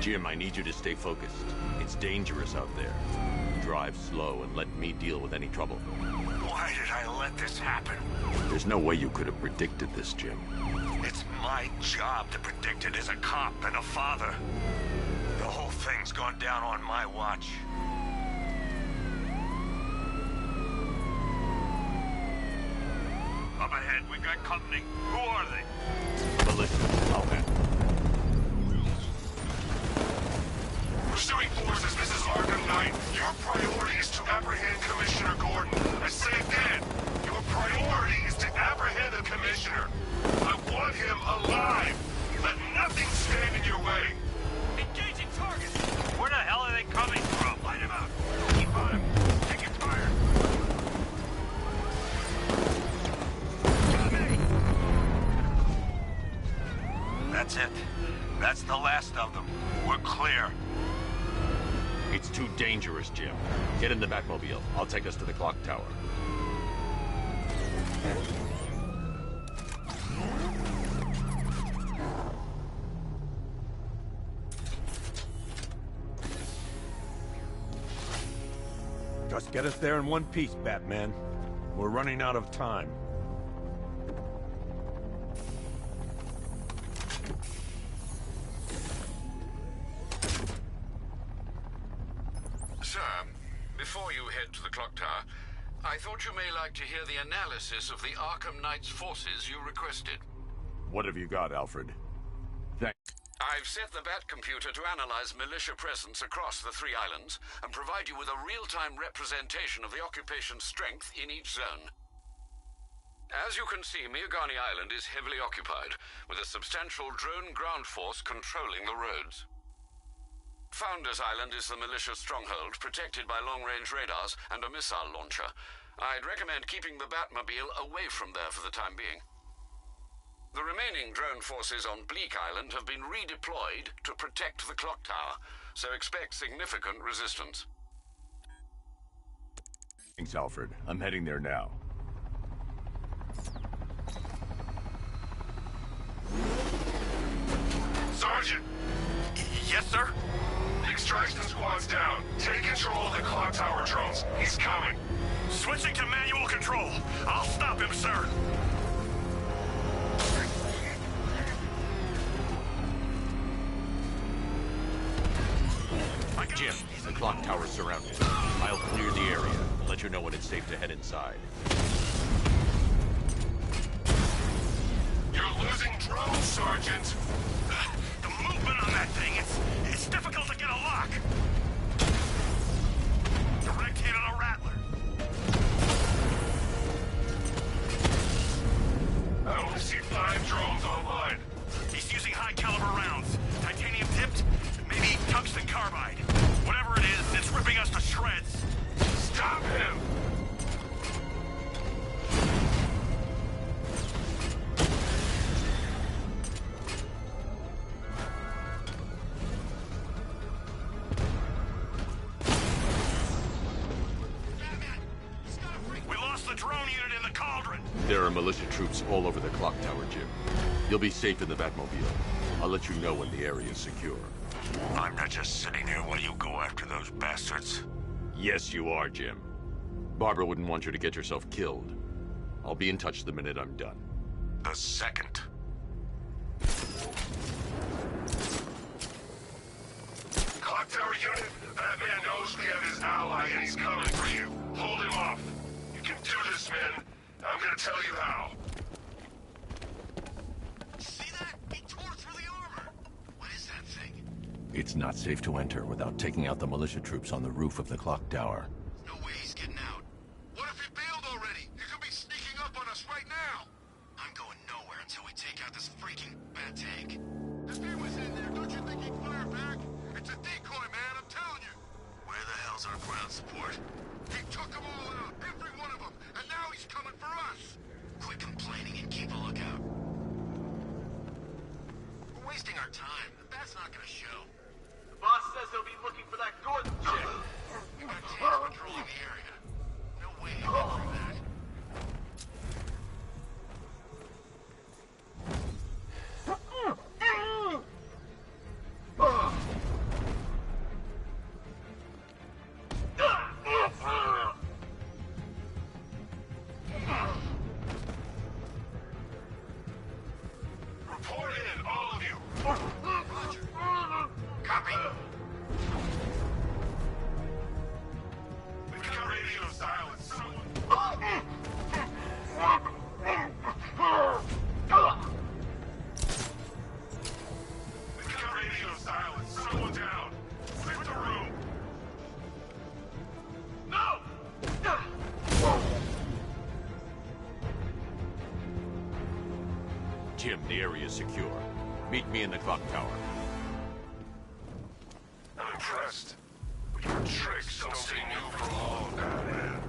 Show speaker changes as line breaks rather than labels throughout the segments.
Jim, I need you to stay focused. It's dangerous out there. Drive slow and let me deal with any trouble.
Why did I let this happen?
There's no way you could have predicted this, Jim.
It's my job to predict it as a cop and a father. The whole thing's gone down on my watch. Up ahead, we got company. Who are they?
Melissa, I'll handle.
Pursuing forces, this is ARKHAM Knight. Your priority is to apprehend Commissioner Gordon. I say again, your priority is to apprehend the Commissioner. I want him alive. Let nothing stand in your way.
Engaging target! Where the hell are they coming from? Light him up! Keep on him! Taking fire! That's it. That's the last of them. We're clear.
It's too dangerous, Jim. Get in the Batmobile. I'll take us to the clock tower.
Just get us there in one piece, Batman. We're running out of time.
Sir, before you head to the clock tower, I thought you may like to hear the analysis of the ARKHAM Knight's forces you requested.
What have you got, Alfred?
I've set the Bat computer to analyze militia presence across the 3 islands and provide you with a real-time representation of the occupation's strength in each zone. As you can see, Miagani Island is heavily occupied, with a substantial drone ground force controlling the roads. Founders Island is the militia stronghold, protected by long-range radars and a missile launcher. I'd recommend keeping the Batmobile away from there for the time being. The remaining drone forces on Bleak Island have been redeployed to protect the clock tower, so expect significant resistance.
Thanks, Alfred. I'm heading there now.
Sergeant!
Yes, sir?
The extraction squad's down. Take control of the clock tower drones. He's coming.
Switching to manual control. I'll stop him, sir.
Jim, the clock tower's surrounded. I'll clear the area and let you know when it's safe to head inside.
You're losing drones, Sergeant.
The movement on that thing, it's difficult to get a lock. Direct hit on a rattler.
I only see 5 drones online.
He's using high-caliber rounds. Titanium tipped, maybe tungsten carbide. Whatever it is, it's ripping us to shreds.
Stop him!
We lost the drone unit in the cauldron.
There are militia troops all over the clock tower, Jim. You'll be safe in the Batmobile. I'll let you know when the area is secure.
I'm not just sitting here while you go after those bastards.
Yes, you are, Jim. Barbara wouldn't want you to get yourself killed. I'll be in touch the minute I'm done.
The second.
Clock tower unit, Batman knows we have his ally and he's coming for you. Hold him off. You can do this, man. I'm gonna tell you how.
See that? He tore through the armor. What is that thing?
It's not safe to enter without taking out the militia troops on the roof of the clock tower.
No way he's getting out. What if he bailed already? He could be sneaking up on us right now. I'm going nowhere until we take out this freaking bat tank. If he was in there, don't you think he'd fire back? It's a decoy, man, I'm telling you. Where the hell's our ground support? He took them all out, every one of them, and now he's coming for us. Quit complaining and keep a lookout. We're wasting our time. The bat's not gonna show.
The boss says they'll be looking for that Gordon chick.
We got tanks patrolling the area. No way he'll get through that.
Report in, all of you.
Roger. Copy.
We've got radio silence. Someone... We've got radio silence. Someone down. Clear the room. No!
Jim, the area is secure. Meet me in the clock tower.
I'm impressed. But your tricks don't stay new for long, Batman.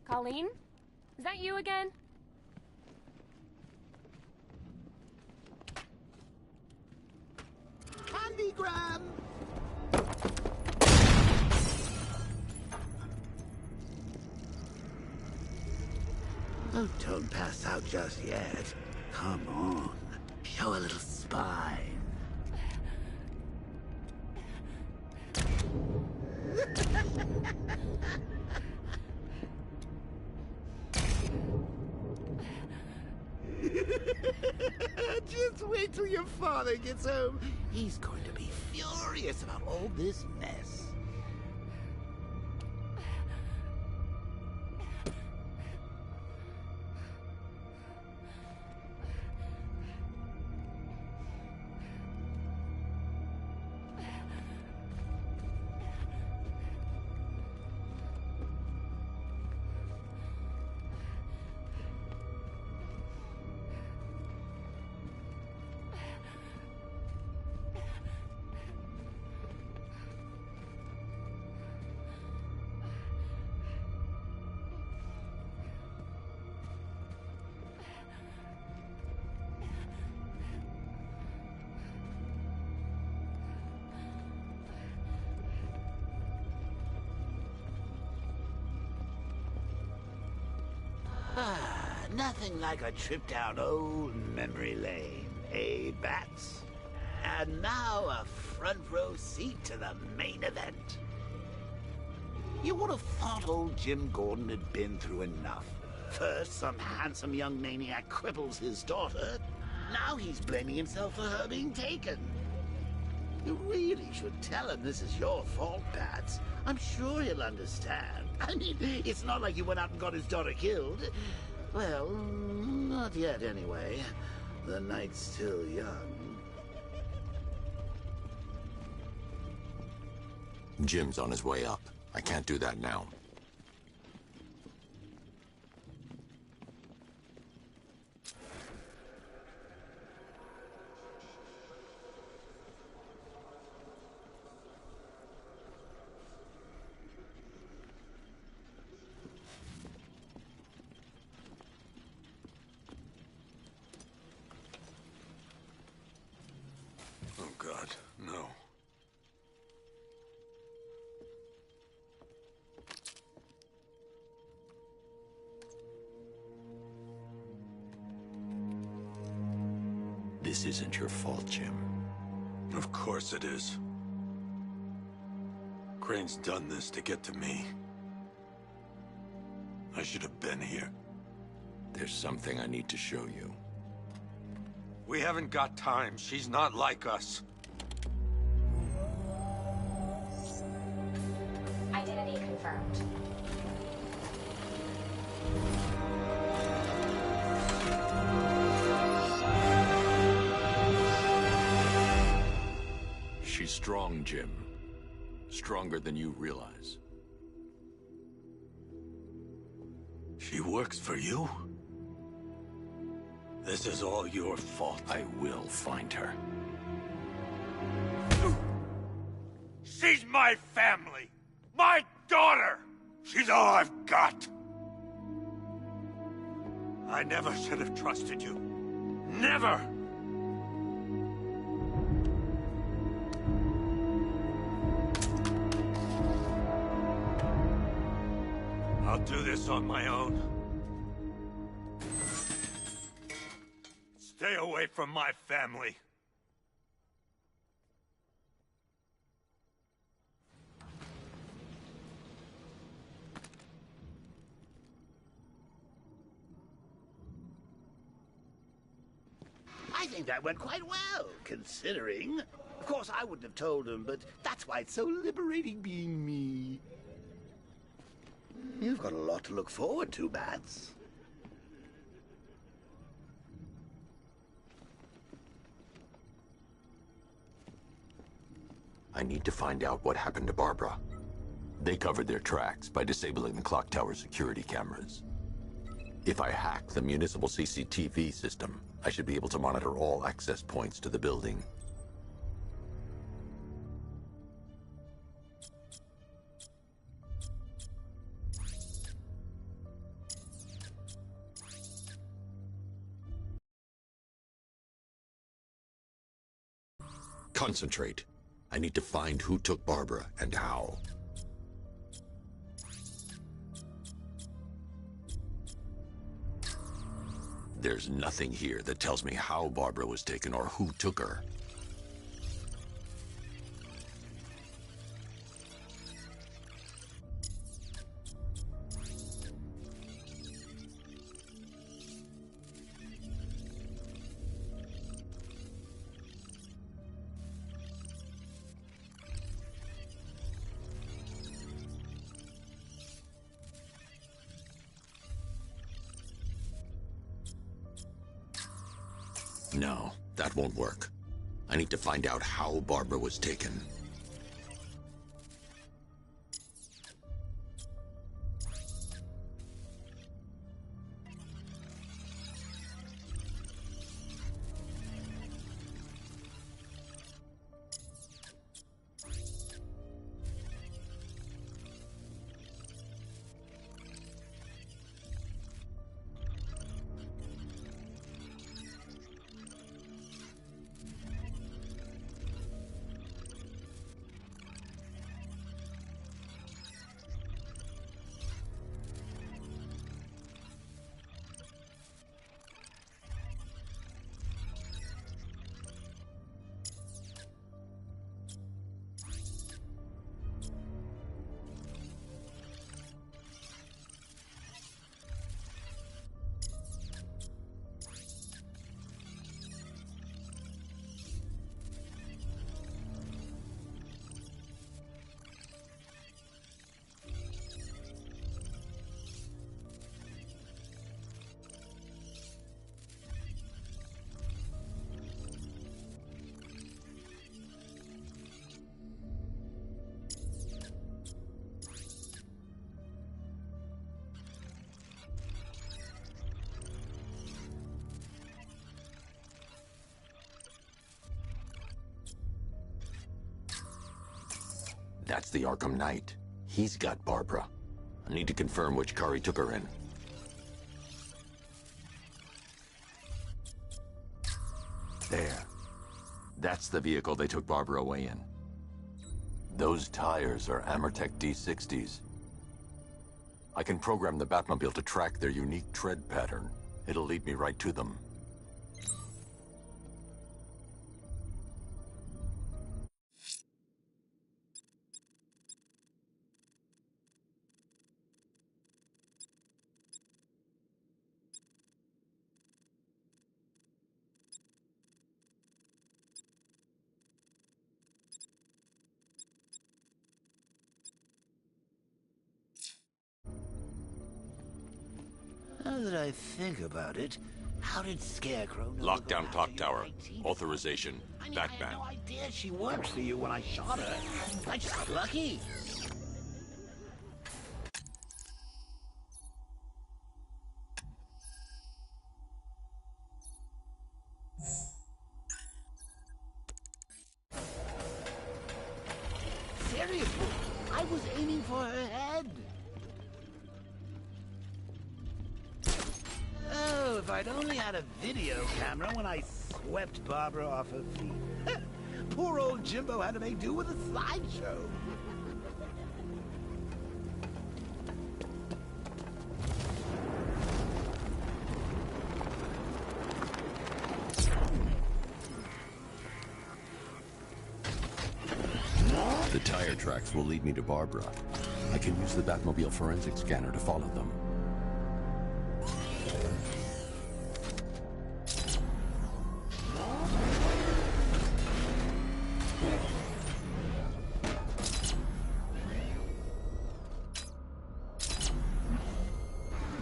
Colleen? Is that you again?
Candygram! Oh, don't pass out just yet. Come on. Show a little spine. Just wait till your father gets home. He's going to be furious about all this mess. Nothing like a trip down old memory lane, eh, Bats? And now a front row seat to the main event. You would have thought old Jim Gordon had been through enough. First, some handsome young maniac cripples his daughter. Now he's blaming himself for her being taken. You really should tell him this is your fault, Bats. I'm sure he'll understand. I mean, it's not like you went out and got his daughter killed. Well, not yet anyway. The night's still young.
Jim's on his way up. I can't do that now.
Oh, God, no.
This isn't your fault, Jim.
Of course it is. Crane's done this to get to me. I should have been here.
There's something I need to show you.
We haven't got time. She's not like us.
Identity confirmed.
She's strong, Jim. Stronger than you realize.
She works for you? This is all your fault.
I will find her.
She's my family! My daughter! She's all I've got! I never should have trusted you. Never! I'll do this on my own. Stay away from my family.
I think that went quite well, considering. Of course, I wouldn't have told him, but that's why it's so liberating being me. You've got a lot to look forward to, Bats.
I need to find out what happened to Barbara. They covered their tracks by disabling the clock tower security cameras. If I hack the municipal CCTV system, I should be able to monitor all access points to the building. Concentrate. I need to find who took Barbara and how. There's nothing here that tells me how Barbara was taken or who took her. No, that won't work. I need to find out how Barbara was taken. That's the Arkham Knight. He's got Barbara. I need to confirm which car he took her in. There. That's the vehicle they took Barbara away in. Those tires are Amertech D60s. I can program the Batmobile to track their unique tread pattern. It'll lead me right to them.
Now that I think about it, how did Scarecrow know
Lockdown clock tower. Authorization. Batman.
I had no idea she worked for you when I shot her. I just got lucky. Seriously, I was aiming for her head. Oh, if I'd only had a video camera when I swept Barbara off her feet. Poor old Jimbo had to make do with a slideshow.
railway tracks will lead me to Barbara. I can use the Batmobile forensic scanner to follow them.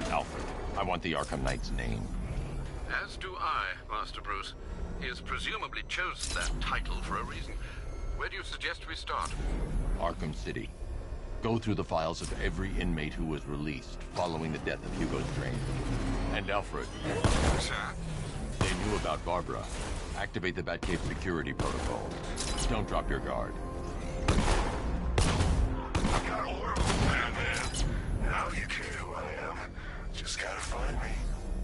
Alfred, I want the Arkham Knight's name.
As do I, Master Bruce. He has presumably chosen that title for a reason. Where do you suggest we start?
Arkham City. Go through the files of every inmate who was released following the death of Hugo Strange. And Alfred.
Sir?
They knew about Barbara. Activate the Batcave security protocol. Don't drop your guard.
I got order from Batman. Now you care who I am. Just gotta find me.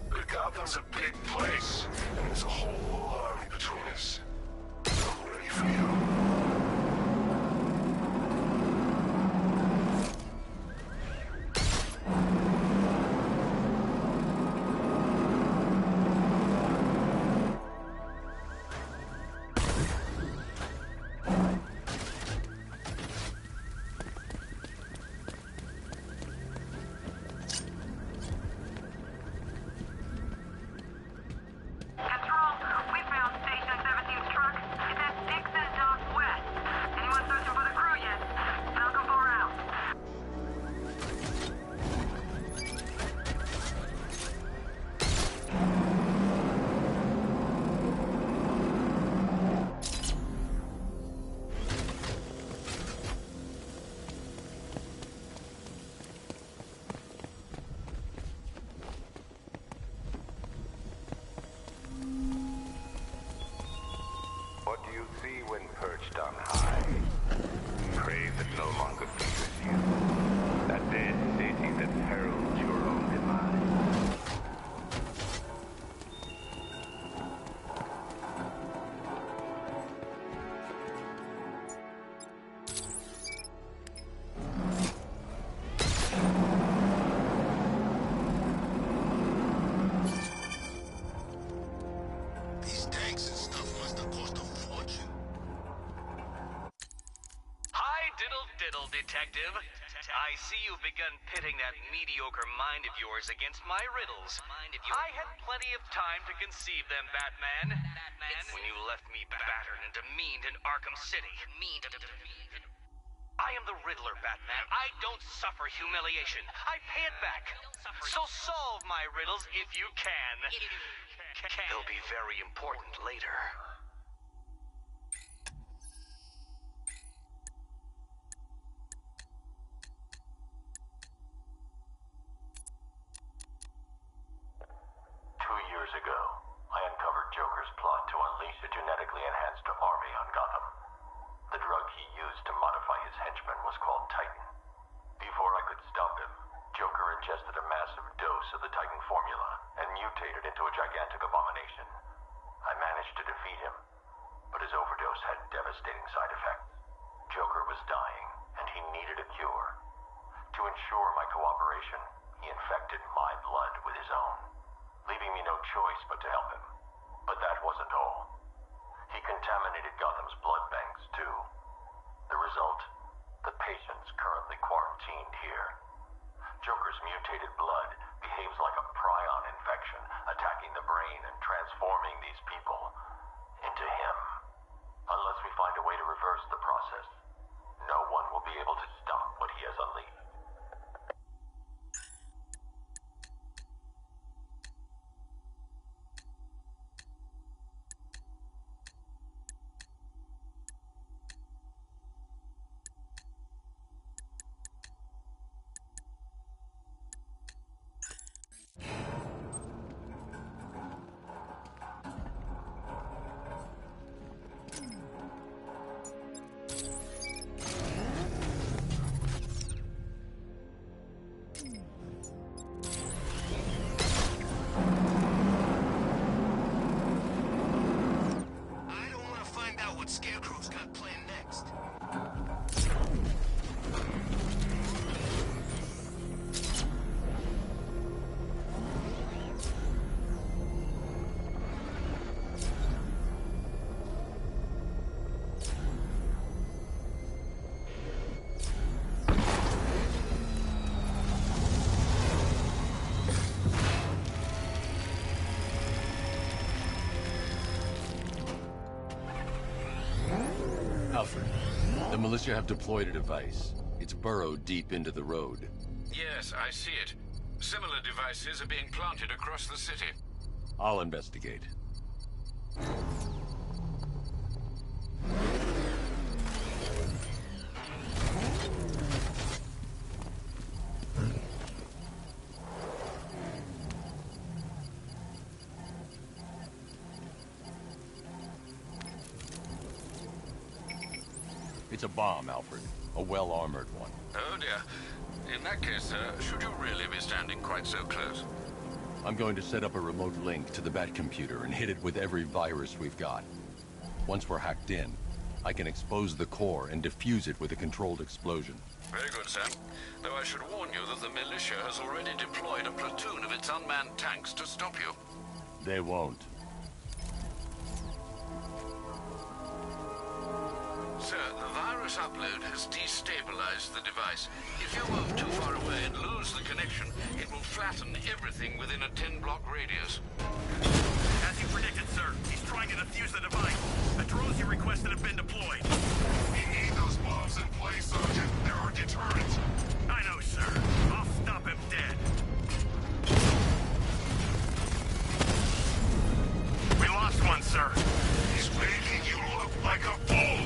But Gotham's a big place, and there's a whole army between us. I'm ready for you.
What do you see when perched on high? Prey that no longer fears you. That dead city that heralds your own demise.
These tanks and stuff must have cost a fortune.
Hi, diddle, detective. I see you've begun pitting that mediocre mind of yours against my riddles. I had plenty of time to conceive them, Batman. It's when you left me battered and demeaned in Arkham City. I am the Riddler, Batman. I don't suffer humiliation. I pay it back. So solve my riddles if you can. They'll be very important later.
Years ago, I uncovered Joker's plot to unleash a genetically enhanced army on Gotham. The drug he used to modify his henchmen was called Titan. Before I could stop him, Joker ingested a massive dose of the Titan formula and mutated into a gigantic abomination. I managed to defeat him, but his overdose had devastating side effects. Joker was dying, and he needed a cure. To ensure my cooperation, he infected my blood with his own, leaving me no choice but to help him. But that wasn't all. He contaminated Gotham's blood banks, too. The result? The patients currently quarantined here. Joker's mutated blood behaves like a prion infection, attacking the brain and transforming these people into him. Unless we find a way to reverse the process, no one will be able to stop what he has unleashed.
Scarecrow's got planned next.
Alfred, the militia have deployed a device. It's burrowed deep into the road.
Yes, I see it. Similar devices are being planted across the city.
I'll investigate. It's a bomb, Alfred. A well-armored one.
Oh dear. In that case, should you really be standing quite so close?
I'm going to set up a remote link to the Bat computer and hit it with every virus we've got. Once we're hacked in, I can expose the core and defuse it with a controlled explosion.
Very good, Sam. Though I should warn you that the militia has already deployed a platoon of its unmanned tanks to stop you.
They won't.
Sir, the virus upload has destabilized the device. If you move too far away and lose the connection, it will flatten everything within a 10-block radius.
As you predicted, sir, he's trying to defuse the device. The drones you requested have been deployed.
We need those bombs in place, Sergeant. They're our deterrent.
I know, sir. I'll stop him dead. We lost one, sir.
He's making you look like a fool.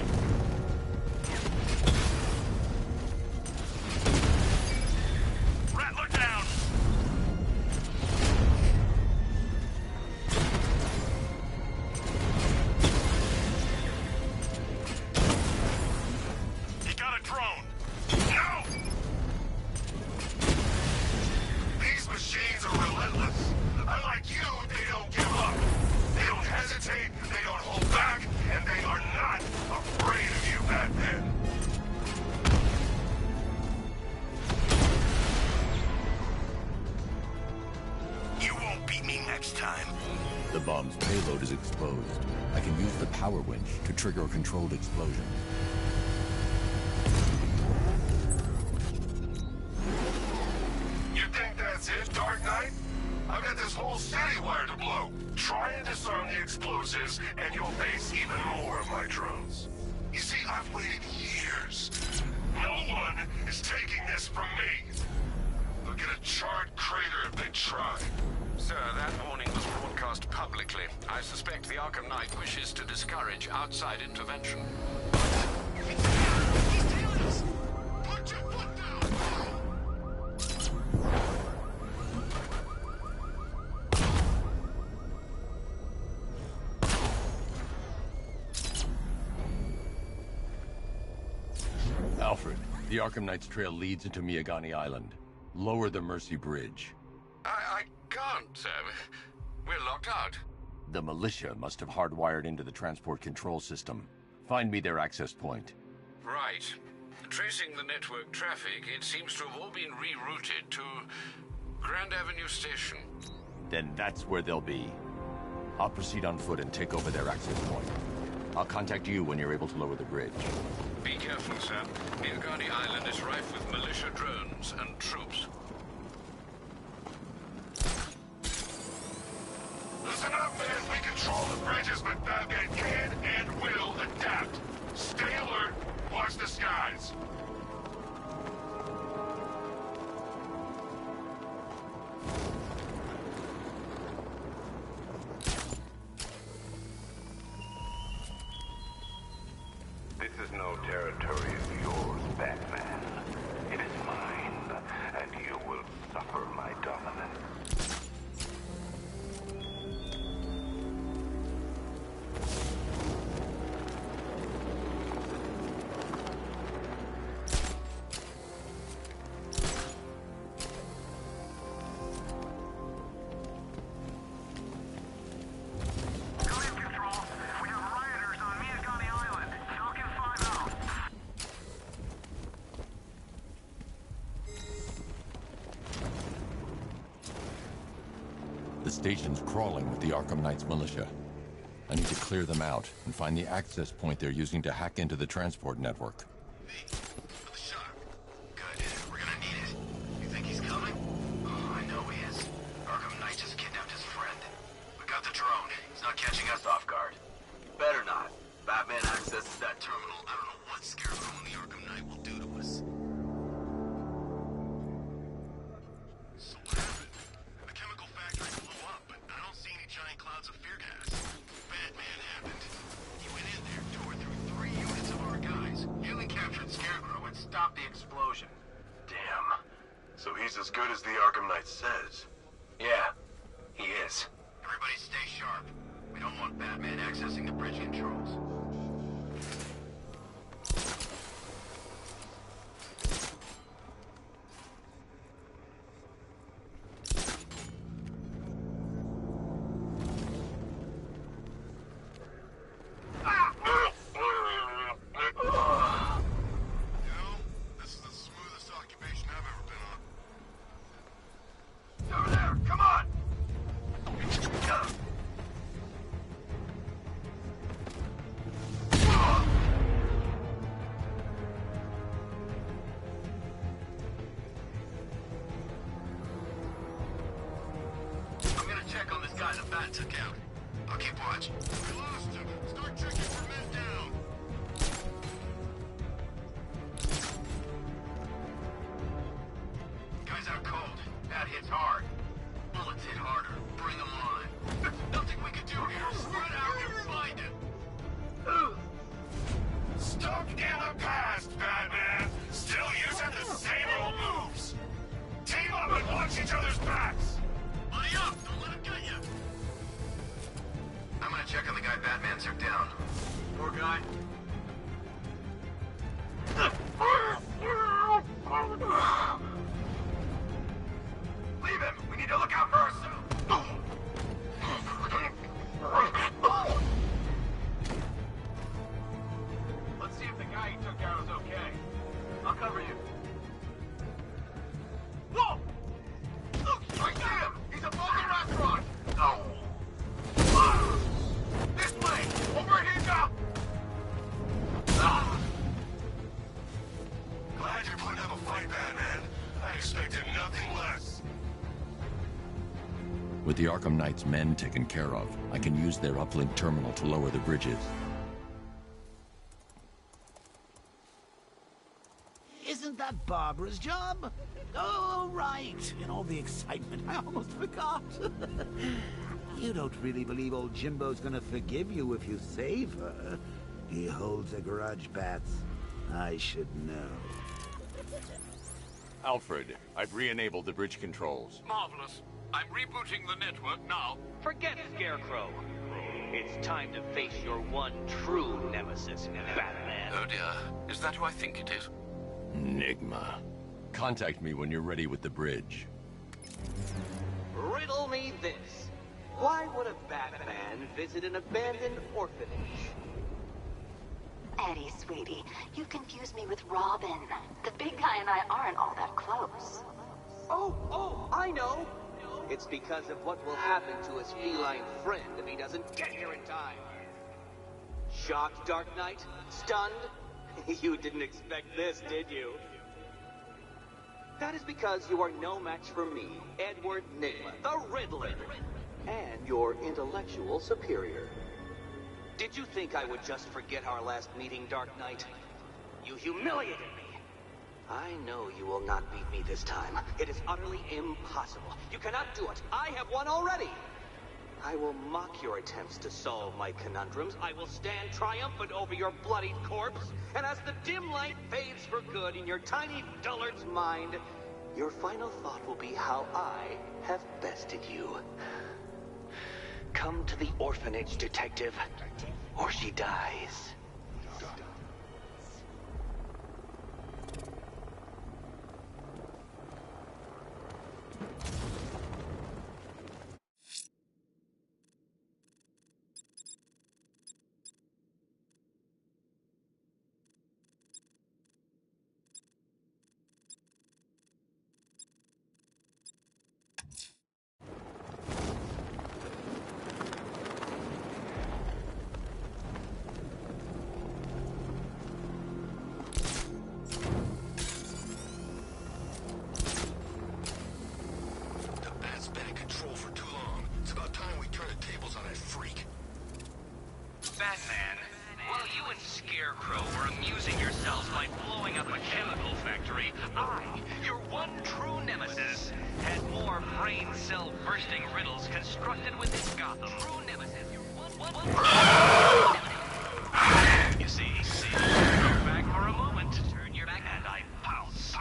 Rat, look down! He got a drone!
No! These machines are relentless. Unlike you, they don't give up. They don't hesitate, they don't hold back, and they are not afraid of you, Batman.
You won't beat me next time.
The bomb's payload is exposed. I can use the power winch to trigger a controlled explosion.
You think that's it, Dark Knight? I've got this whole city wired to blow. Try and disarm the explosives, and you'll face even more of my drones. You see, I've waited years. No one is taking this from me. They'll get a charred crater if they try.
Sir, that warning was broadcast publicly. I suspect the Arkham Knight wishes to discourage outside intervention.
He's tailing us! Put your foot down!
Alfred, the Arkham Knight's trail leads into Miagani Island. Lower the Mercy Bridge.
I can't, sir. We're locked out.
The militia must have hardwired into the transport control system. Find me their access point.
Right. Tracing the network traffic, it seems to have all been rerouted to Grand Avenue Station.
Then that's where they'll be. I'll proceed on foot and take over their access point. I'll contact you when you're able to lower the bridge.
Be careful, sir. Miagani Island is rife with militia drones and troops.
Listen up, man. We control the bridges, but Batman can and will adapt. Stay alert. Watch the skies.
This is no territory of yours, Batman. It is mine, and you will suffer my dominance.
Command Control, we have rioters on Miagani Island. Falcon 5 out.
The station's crawling with the Arkham Knight's militia. I need to clear them out and find the access point they're using to hack into the transport network.
Hey, for the shot. Good. We're gonna need it. You think he's coming? Oh, I know he is. Arkham Knight just kidnapped his friend. We got the drone. He's not catching us off guard. Better not. Batman accesses that terminal. I don't know
So he's as good as the Arkham Knight says.
Yeah, he is. Everybody stay sharp. We don't want Batman accessing the bridge controls. The bat took out. I'll keep watch. We lost him. Start checking for men down. Guy's out cold. Bat hits hard. Bullets hit harder. Bring them on. There's nothing we can do here. Spread out and find him.
Stuck in the past, Batman. Still using the same old moves. Team up and watch each other's backs.
Buddy up. Don't let him get you. I'm gonna check on the guy Batman took down. Poor guy. Leave him! We need to look out for ourselves! Let's see if the guy he took out is okay. I'll cover you. Whoa! Look! I see him! He's above the restaurant! Oh! This way! Overheat up!
Glad you're putting up a fight, Batman. I expected nothing less.
With the Arkham Knight's men taken care of, I can use their uplink terminal to lower the bridges.
Isn't that Barbara's job? Oh, right. In all the excitement, I almost forgot. You don't really believe old Jimbo's gonna forgive you if you save her. He holds a grudge, Bats. I should know.
Alfred, I've re-enabled the bridge controls.
Marvelous. I'm rebooting the network now.
Forget Scarecrow. It's time to face your one true nemesis, Batman.
Oh dear. Is that who I think it is?
Enigma. Contact me when you're ready with the bridge.
Riddle me this. Why would a Batman visit an abandoned orphanage?
Eddie, sweetie, you confused me with Robin. The big guy and I aren't all that close.
Oh, I know. It's because of what will happen to his feline friend if he doesn't get here in time. Shocked, Dark Knight? Stunned? You didn't expect this, did you? That is because you are no match for me, Edward Nigma, the Riddler, and your intellectual superior. Did you think I would just forget our last meeting, Dark Knight? You humiliated me. I know you will not beat me this time. It is utterly impossible. You cannot do it. I have won already. I will mock your attempts to solve my conundrums. I will stand triumphant over your bloodied corpse. And as the dim light fades for good in your tiny dullard's mind, your final thought will be how I have bested you. Come to the orphanage, detective, or she dies. Batman, while you and Scarecrow were amusing yourselves by blowing up a chemical factory, I, your one true nemesis, had more brain cell bursting riddles constructed within Gotham. True nemesis, your one. You see, you're back for a moment. Turn your back and I pounce.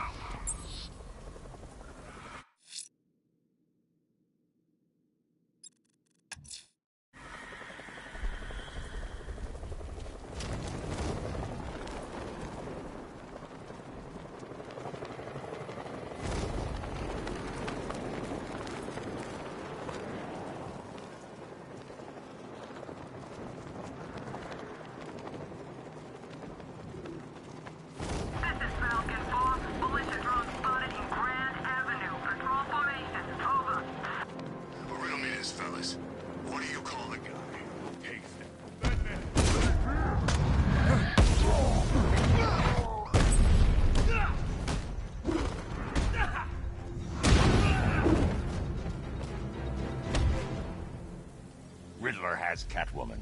has Catwoman.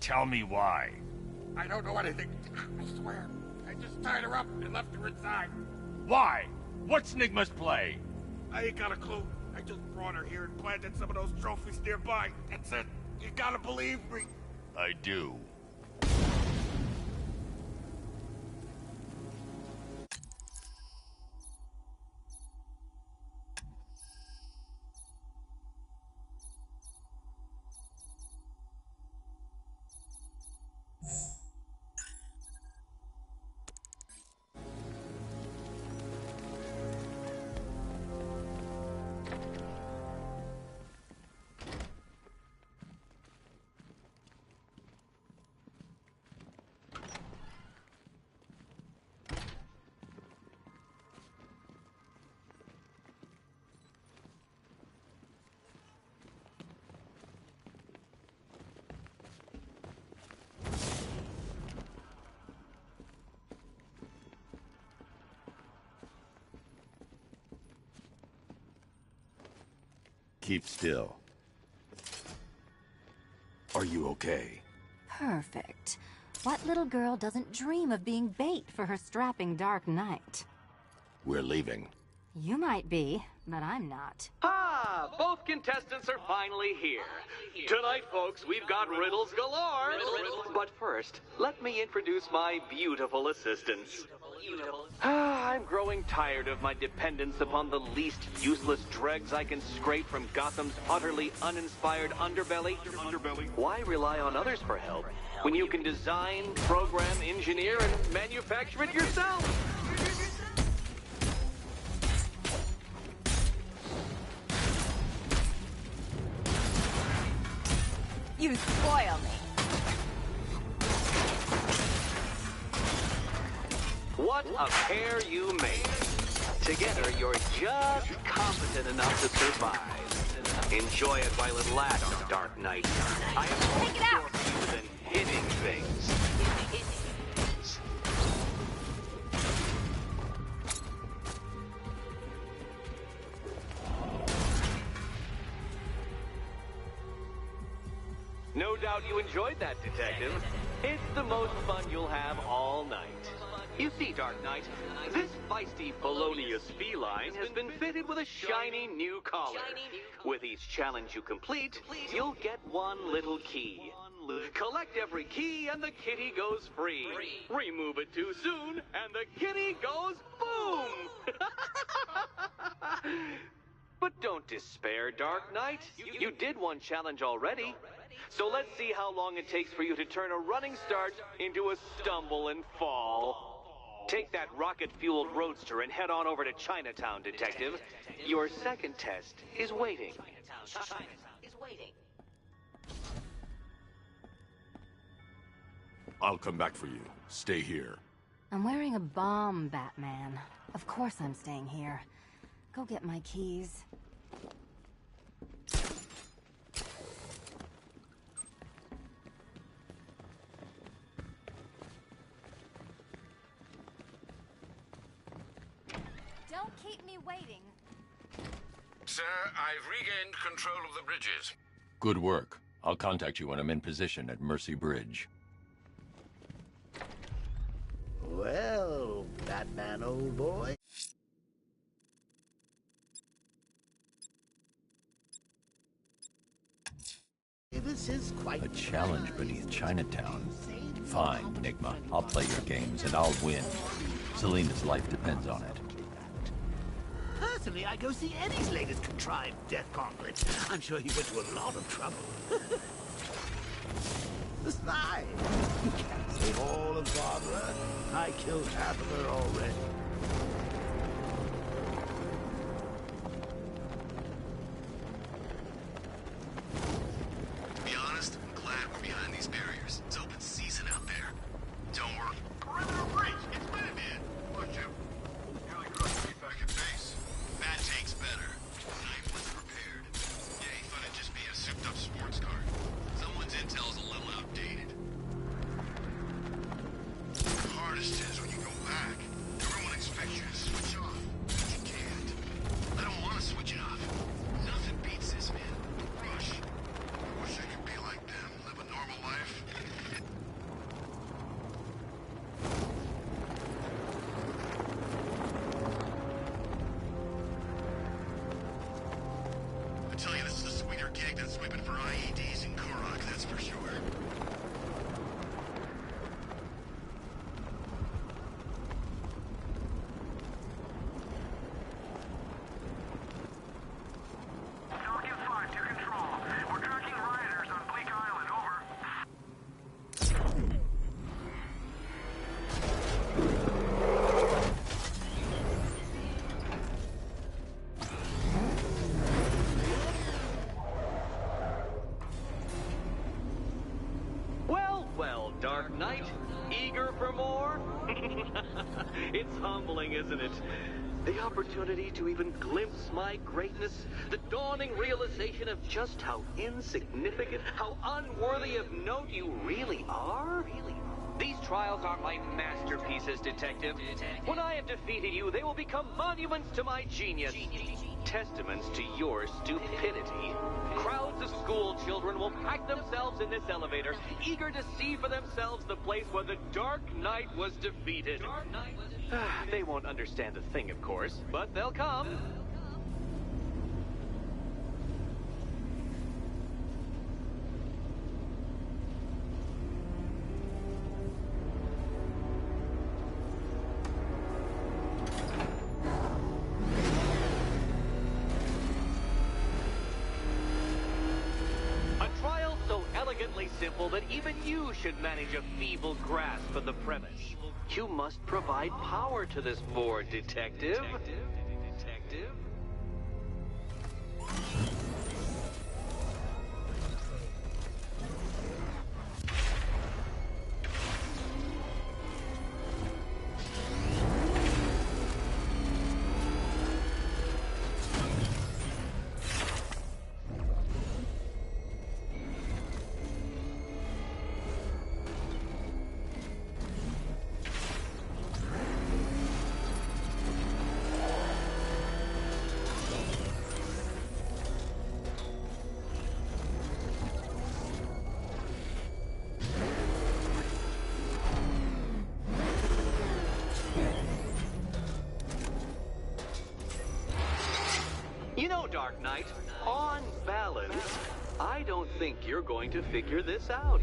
Tell me why.
I don't know anything. I swear. I just tied her up and left her inside.
Why? What's Nigma's play?
I ain't got a clue. I just brought her here and planted some of those trophies nearby. That's it. You gotta believe me.
I do. Keep still.
Are you okay?
Perfect. What little girl doesn't dream of being bait for her strapping Dark Knight?
We're leaving.
You might be, but I'm not.
Ah, both contestants are finally here. Tonight, folks, we've got riddles galore. But first, let me introduce my beautiful assistants. I'm growing tired of my dependence upon the least useless dregs I can scrape from Gotham's utterly uninspired underbelly. Why rely on others for help when you can design, program, engineer, and manufacture it yourself?
You spoil me.
What a pair you make. Together, you're just competent enough to survive. Enjoy it while it lasts, Dark Knight. I have more for you than hitting things. No doubt you enjoyed that, Detective. It's the most fun you'll have all night. You see, Dark Knight, this feisty felonious feline has been fitted with a shiny new collar. With each challenge you complete, you'll get one little key. Collect every key and the kitty goes free. Remove it too soon and the kitty goes boom! But don't despair, Dark Knight. You did one challenge already. So let's see how long it takes for you to turn a running start into a stumble and fall. Take that rocket-fueled roadster and head on over to Chinatown, Detective. Your second test is waiting.
I'll come back for you. Stay here.
I'm wearing a bomb, Batman. Of course I'm staying here. Go get my keys. Don't keep me waiting.
Sir, I've regained control of the bridges.
Good work. I'll contact you when I'm in position at Mercy Bridge.
Well, Batman, old boy. This is quite
a challenge beneath Chinatown. Fine, Nigma. I'll play your games and I'll win. Selina's life depends on it.
Personally, I go see Eddie's latest contrived death gauntlet. I'm sure he went to a lot of trouble. The spy. You can't save all of Barbara. I killed half of her already.
To be honest, I'm glad we're behind these barriers. It's open season out there. Don't worry. Perimeter breach! It's Minuteman! What, Jim? Nearly crushed me back at base. That tank's better. I wasn't prepared. Yeah, he thought it'd just be a souped-up sports car. Someone's intel's a little outdated. The hardest is when you go back. Everyone
Dark Knight? Eager for more? It's humbling, isn't it? The opportunity to even glimpse my greatness, the dawning realization of just how insignificant, how unworthy of note you really are. These trials are my masterpieces, Detective. When I have defeated you, they will become monuments to my genius. Testaments to your stupidity. Crowds of school children will pack themselves in this elevator, eager to see for themselves the place where the Dark Knight was defeated. They won't understand a thing, of course, but they'll come. Simple that even you should manage a feeble grasp of the premise. You must provide power to this board, Detective. Detective? You know, Dark Knight, on balance, I don't think you're going to figure this out.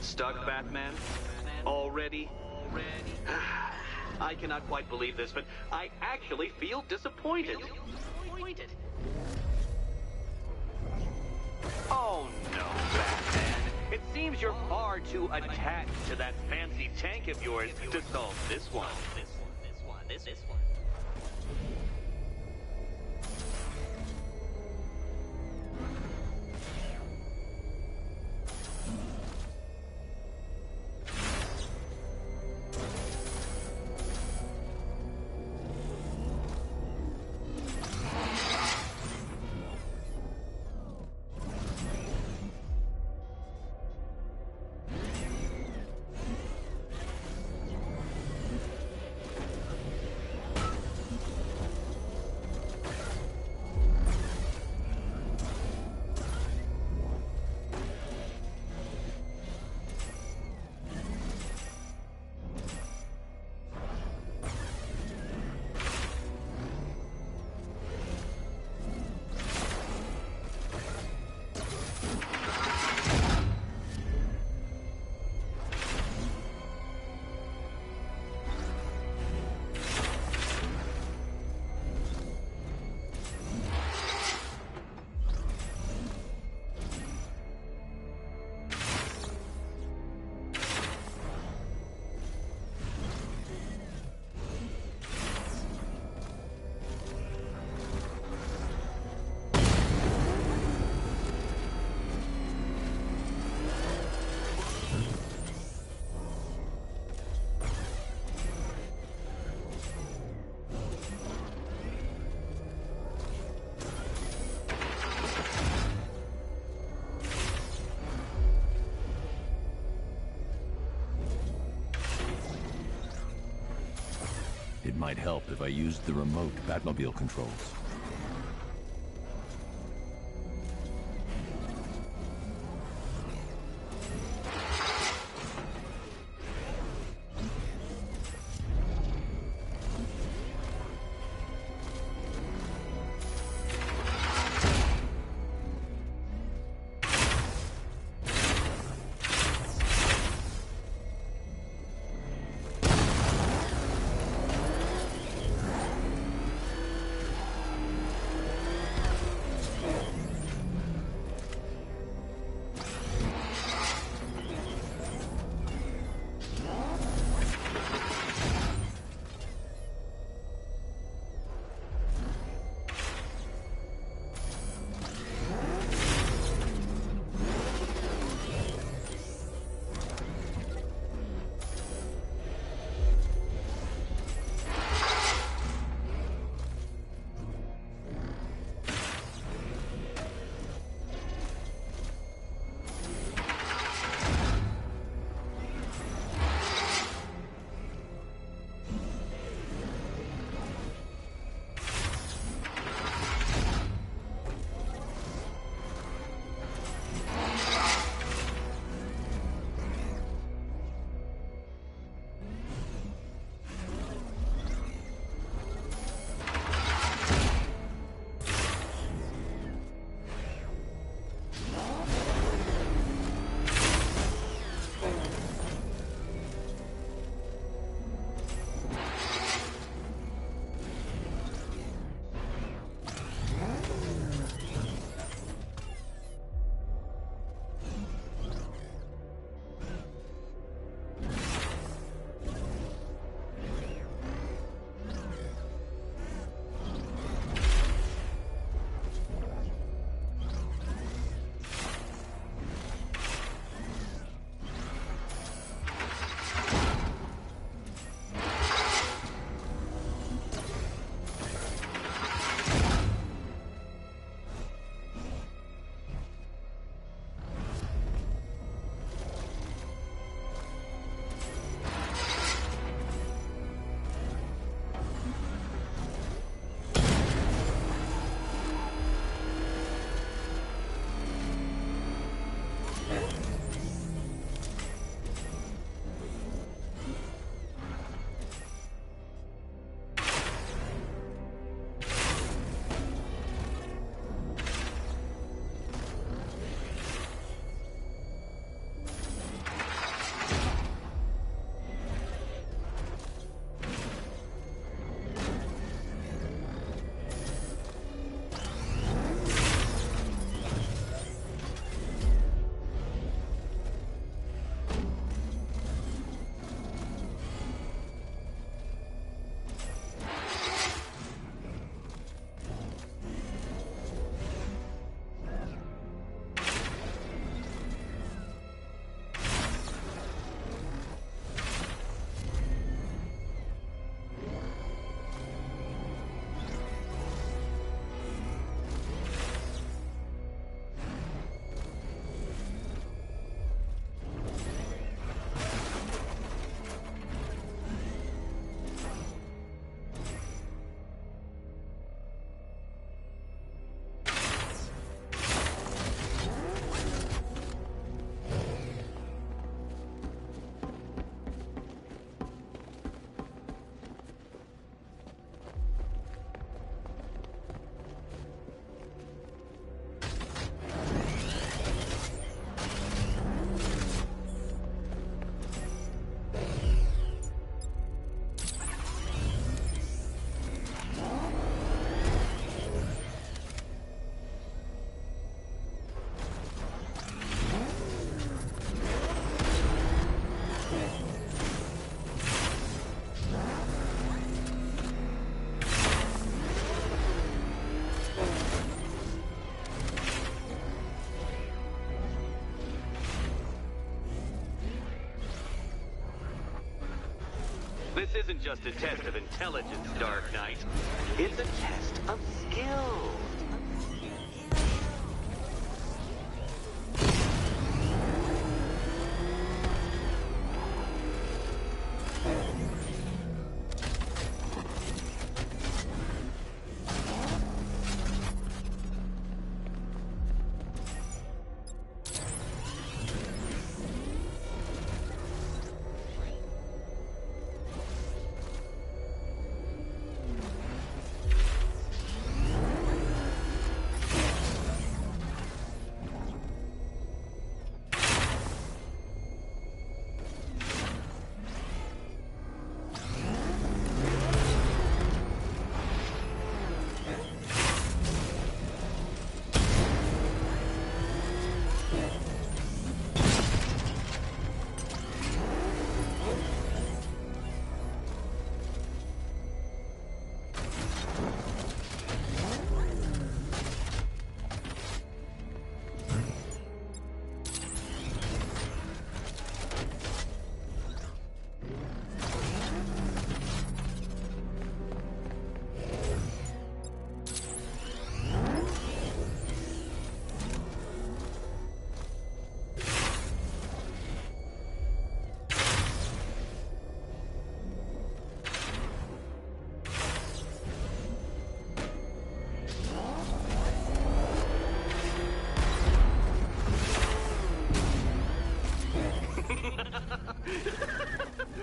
Stuck, Batman? Already? I cannot quite believe this, but I actually feel disappointed. Oh no, Batman. It seems you're far too attached to that fancy tank of yours to solve this one. This one.
It might help if I used the remote Batmobile controls.
This isn't just a test of intelligence, Dark Knight. It's a test of skill.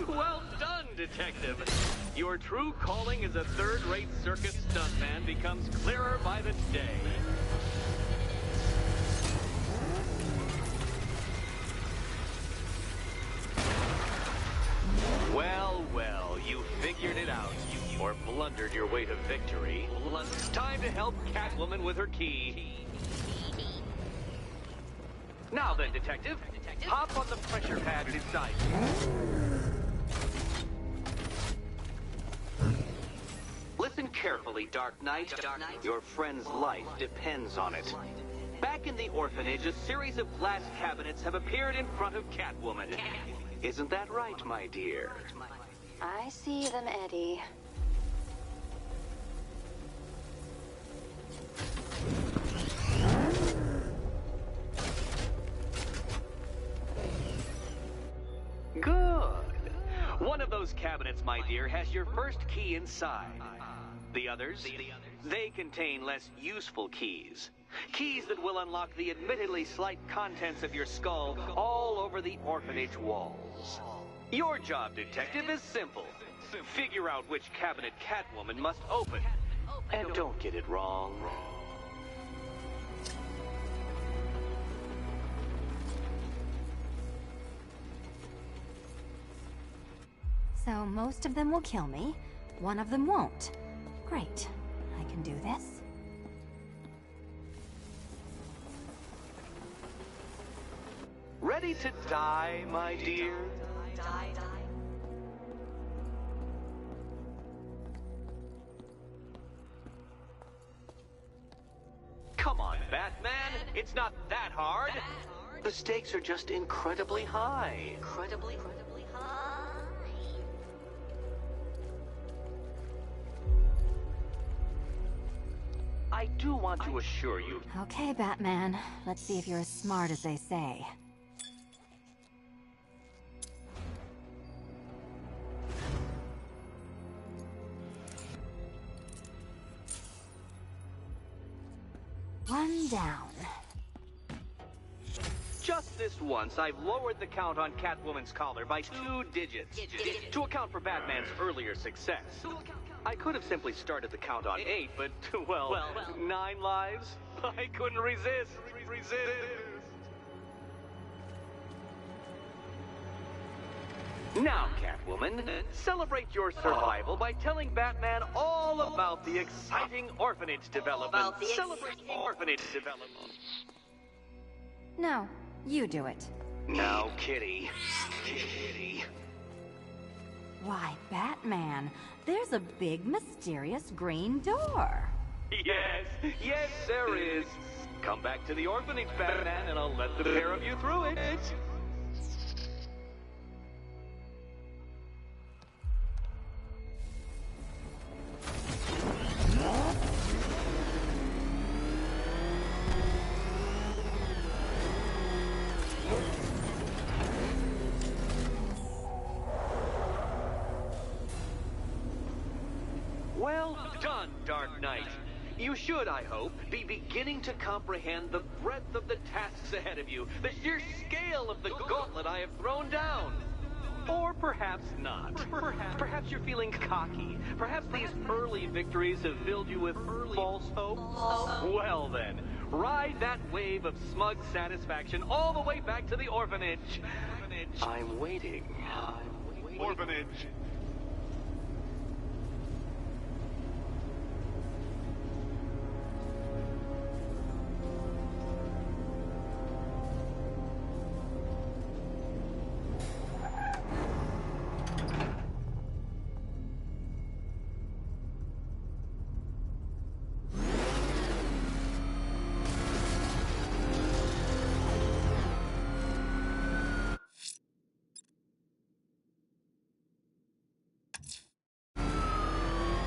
Well done, Detective. Your true calling as a third-rate circus stuntman becomes clearer by the day. Well, well, you figured it out. Or blundered your way to victory. Time to help Catwoman with her key. Now then, Detective, hop on the pressure pad beside you. Listen carefully, Dark Knight. Your friend's life depends on it. Back in the orphanage, a series of glass cabinets have appeared in front of Catwoman. Isn't that right, my dear?
I see them, Eddie.
Good. One of those cabinets, my dear, has your first key inside. The others, they contain less useful keys. Keys that will unlock the admittedly slight contents of your skull all over the orphanage walls. Your job, Detective, is simple. Figure out which cabinet Catwoman must open. And don't get it wrong.
So most of them will kill me, one of them won't. Great, I can do this.
Ready to die, my dear? Come on, Batman. It's not that hard. The stakes are just incredibly high.
Incredibly high.
I do want to assure you.
Okay, Batman. Let's see if you're as smart as they say. One down.
Just this once, I've lowered the count on Catwoman's collar by 2 digits. To account for Batman's earlier success. I could have simply started the count on 8, but, well, 9 lives? I couldn't resist. Now, Catwoman, celebrate your survival by telling Batman all about the exciting orphanage development. Celebrate orphanage development.
No, you do it.
Now, Kitty. Kitty.
Why, Batman, there's a big, mysterious green door.
Yes, there is. Come back to the orphanage, Batman, and I'll let the pair of you through it. done, Dark Knight. You should, I hope, be beginning to comprehend the breadth of the tasks ahead of you, the sheer scale of the gauntlet I have thrown down. Or perhaps not. Perhaps you're feeling cocky. Perhaps these early victories have filled you with false hope. Well then, ride that wave of smug satisfaction all the way back to the orphanage. I'm waiting.
Orphanage.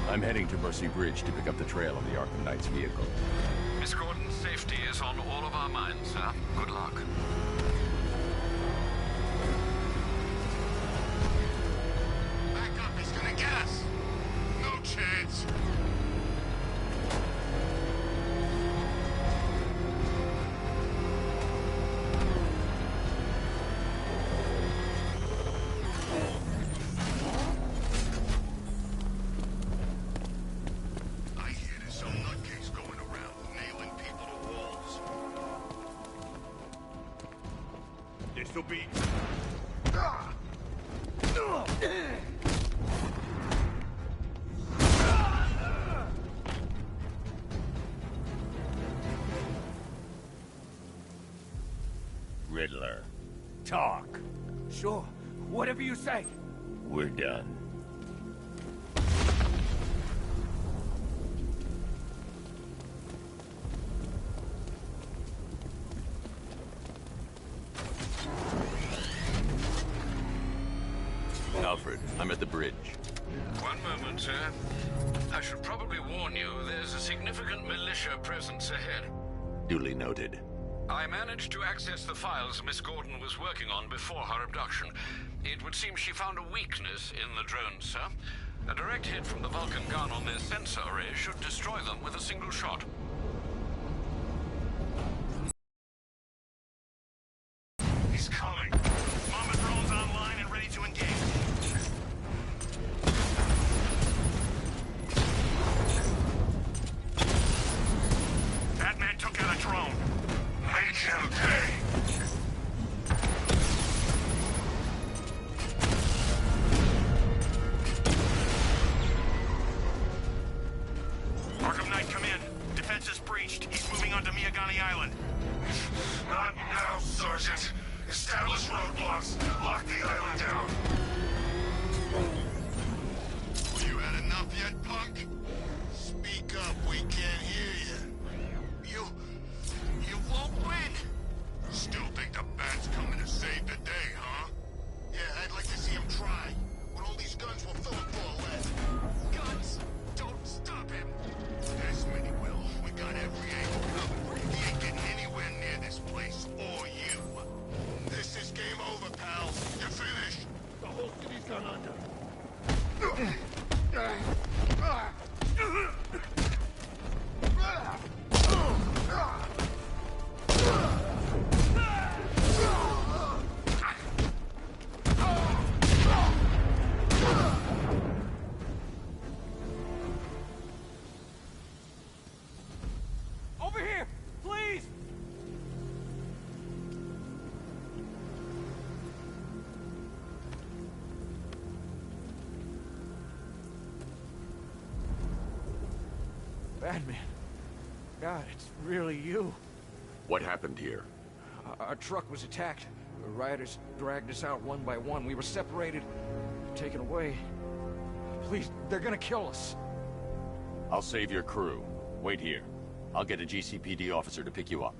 I'm heading to Mercy Bridge to pick up the trail of the Arkham Knight's vehicle.
Miss Gordon's safety is on all of our minds, sir. Good luck.
Back up, he's gonna get us! No chance! I hear there's some nutcase going around, nailing people to walls.
This'll be...
Riddler. Talk.
Sure, whatever you say.
We're done.
Alfred, I'm at the bridge.
One moment, sir. I should probably warn you, there's a significant militia presence ahead.
Duly noted.
I managed to access the files Miss Gordon was working on before her abduction. It would seem she found a weakness in the drones, sir. A direct hit from the Vulcan gun on their sensor array should destroy them with a single shot.
He's coming.
Mama drones online and ready to engage. Batman took out a drone.
Make him pay!
Arkham Knight, come in. Defense is breached. He's moving onto Miyagani Island.
Not now, Sergeant. Establish roadblocks. Lock the island down.
Well, you had enough yet, punk? Speak up, we can't hear you. You won't win! Still think the Bat's coming to save the day, huh? Yeah, I'd like to see him try. With all these guns, we'll fill a ball with. Guns! Don't stop him! Desmond will. We got every angle covered. He ain't getting anywhere near this place, or you. This is game over, pal. You're finished. The whole city's gone under.
Over here! Please! Batman. God, it's really you.
What happened here?
Our truck was attacked. The rioters dragged us out one by one. We were separated, taken away. Please, they're gonna kill us.
I'll save your crew. Wait here. I'll get a GCPD officer to pick you up.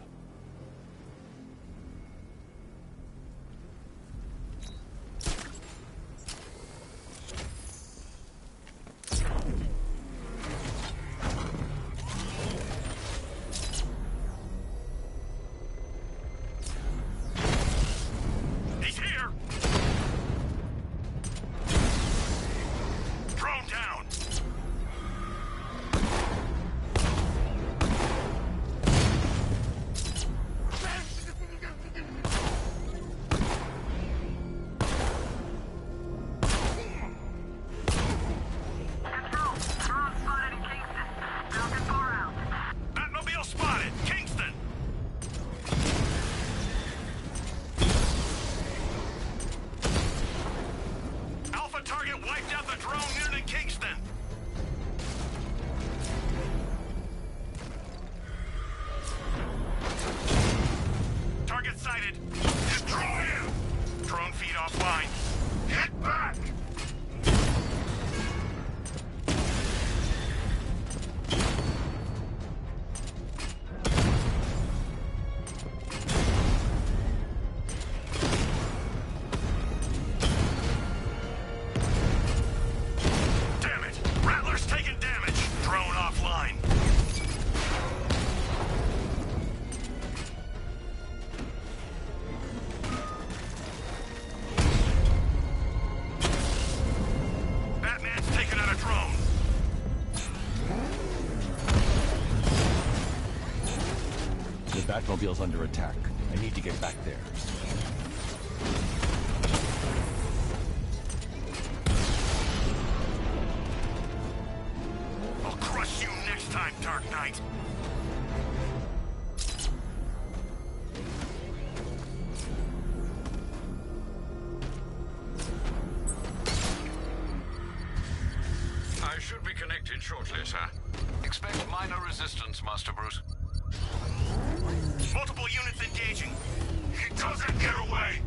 He's here! Drone down! sighted.
Destroy him!
Drone feed offline.
Get back!
Damn it! Rattler's taking damage. Drone offline. Batman's taking out a drone.
The Batmobile's under attack. I need to get back there.
I'll crush you next time, Dark Knight.
I should be connected shortly, sir. Expect minor resistance, Master Bruce.
Multiple units engaging.
He doesn't get away!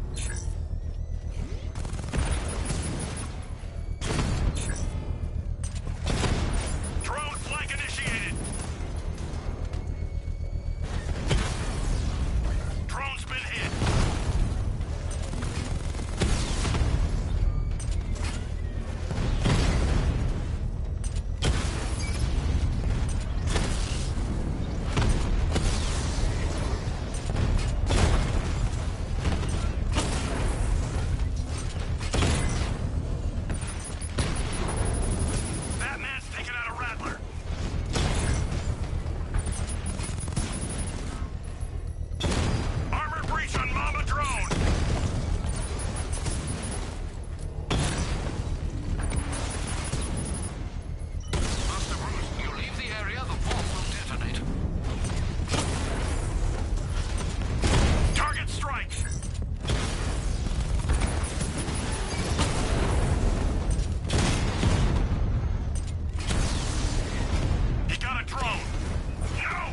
Drone flank initiated. Drone's been hit. Batman's taking out a Rattler. Armor breach on Mama drone.
Master Bruce, you leave the area, the bomb will detonate.
Target strike. He got a drone. No!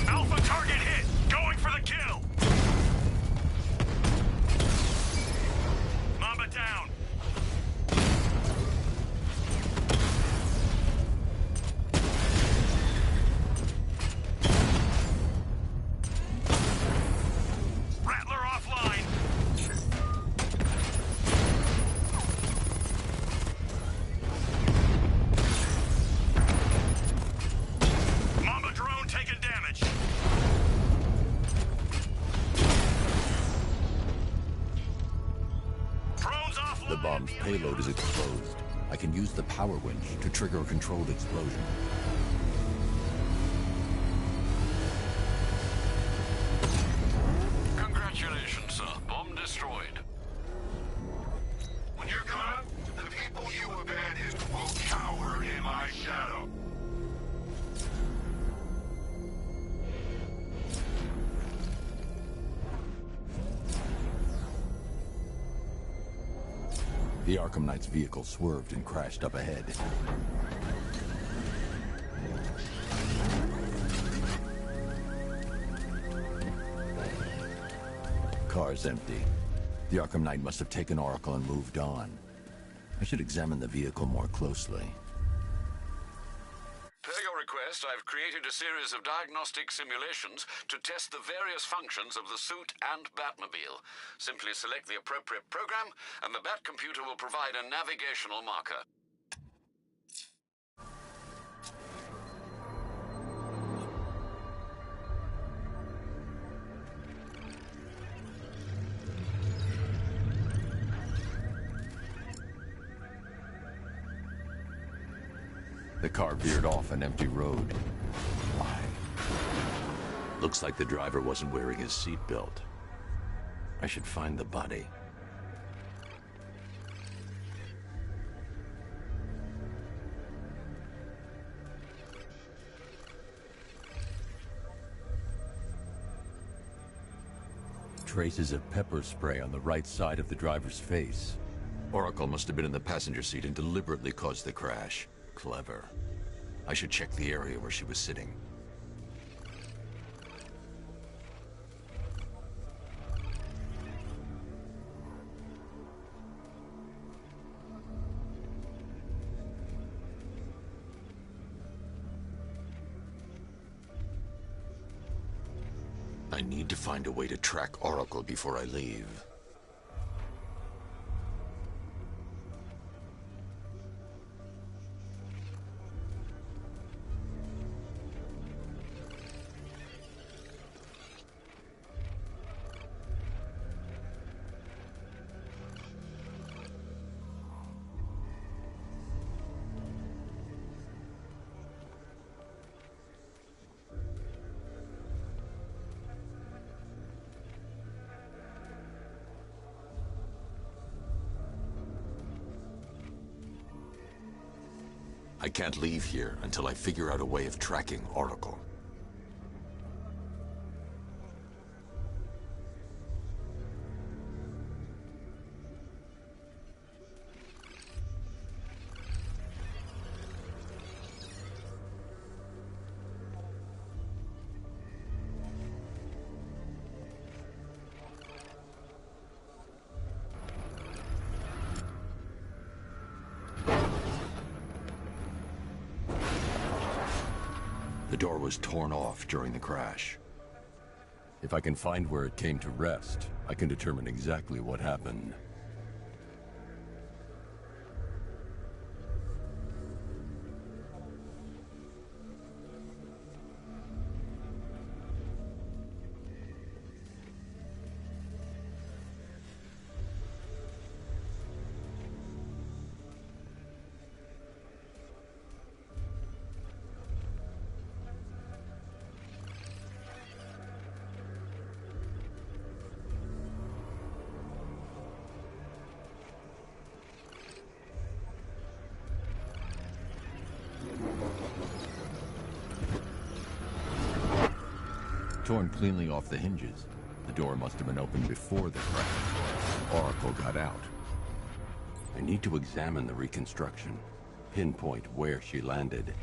Alpha target hit. Going for the kill. Mamba down. Rattler offline. Mamba drone taking damage. Drone's offline.
The bomb's payload is exposed. I can use the power winch to trigger a controlled explosion.
Congratulations, sir. Bomb destroyed.
When you're gone, the people you abandoned will cower in my shadow.
The Arkham Knight's vehicle swerved and crashed up ahead. Car's empty. The Arkham Knight must have taken Oracle and moved on. I should examine the vehicle more closely.
Per your request, I've created a series of diagnostic simulations to test the various functions of the suit and Batmobile. Simply select the appropriate program, and the Batcomputer will provide a navigational marker.
The car veered off an empty road.
Why? Looks like the driver wasn't wearing his seatbelt. I should find the body.
Traces of pepper spray on the right side of the driver's face.
Oracle must have been in the passenger seat and deliberately caused the crash.
Clever. I should check the area where she was sitting. I need to find a way to track Oracle before I leave. I can't leave here until I figure out a way of tracking Oracle. The door was torn off during the crash. If I can find where it came to rest, I can determine exactly what happened. Torn cleanly off the hinges. The door must have been opened before the crash. Oracle got out. I need to examine the reconstruction, pinpoint where she landed.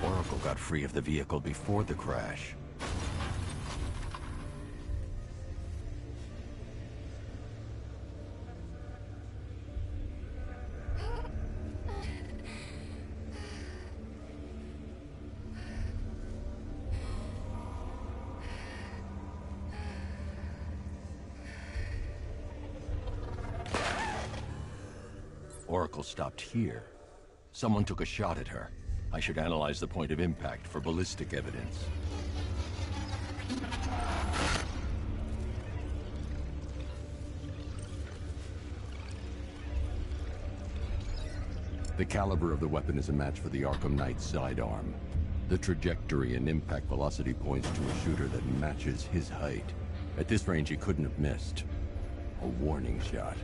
Oracle got free of the vehicle before the crash. Oracle stopped here. Someone took a shot at her. I should analyze the point of impact for ballistic evidence. The caliber of the weapon is a match for the ARKHAM Knight's sidearm. The trajectory and impact velocity points to a shooter that matches his height. At this range, he couldn't have missed. A warning shot.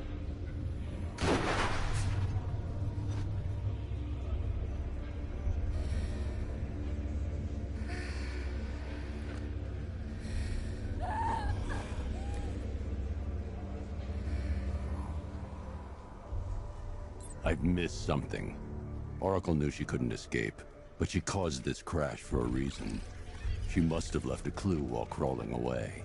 I've missed something. Oracle knew she couldn't escape, but she caused this crash for a reason. She must have left a clue while crawling away.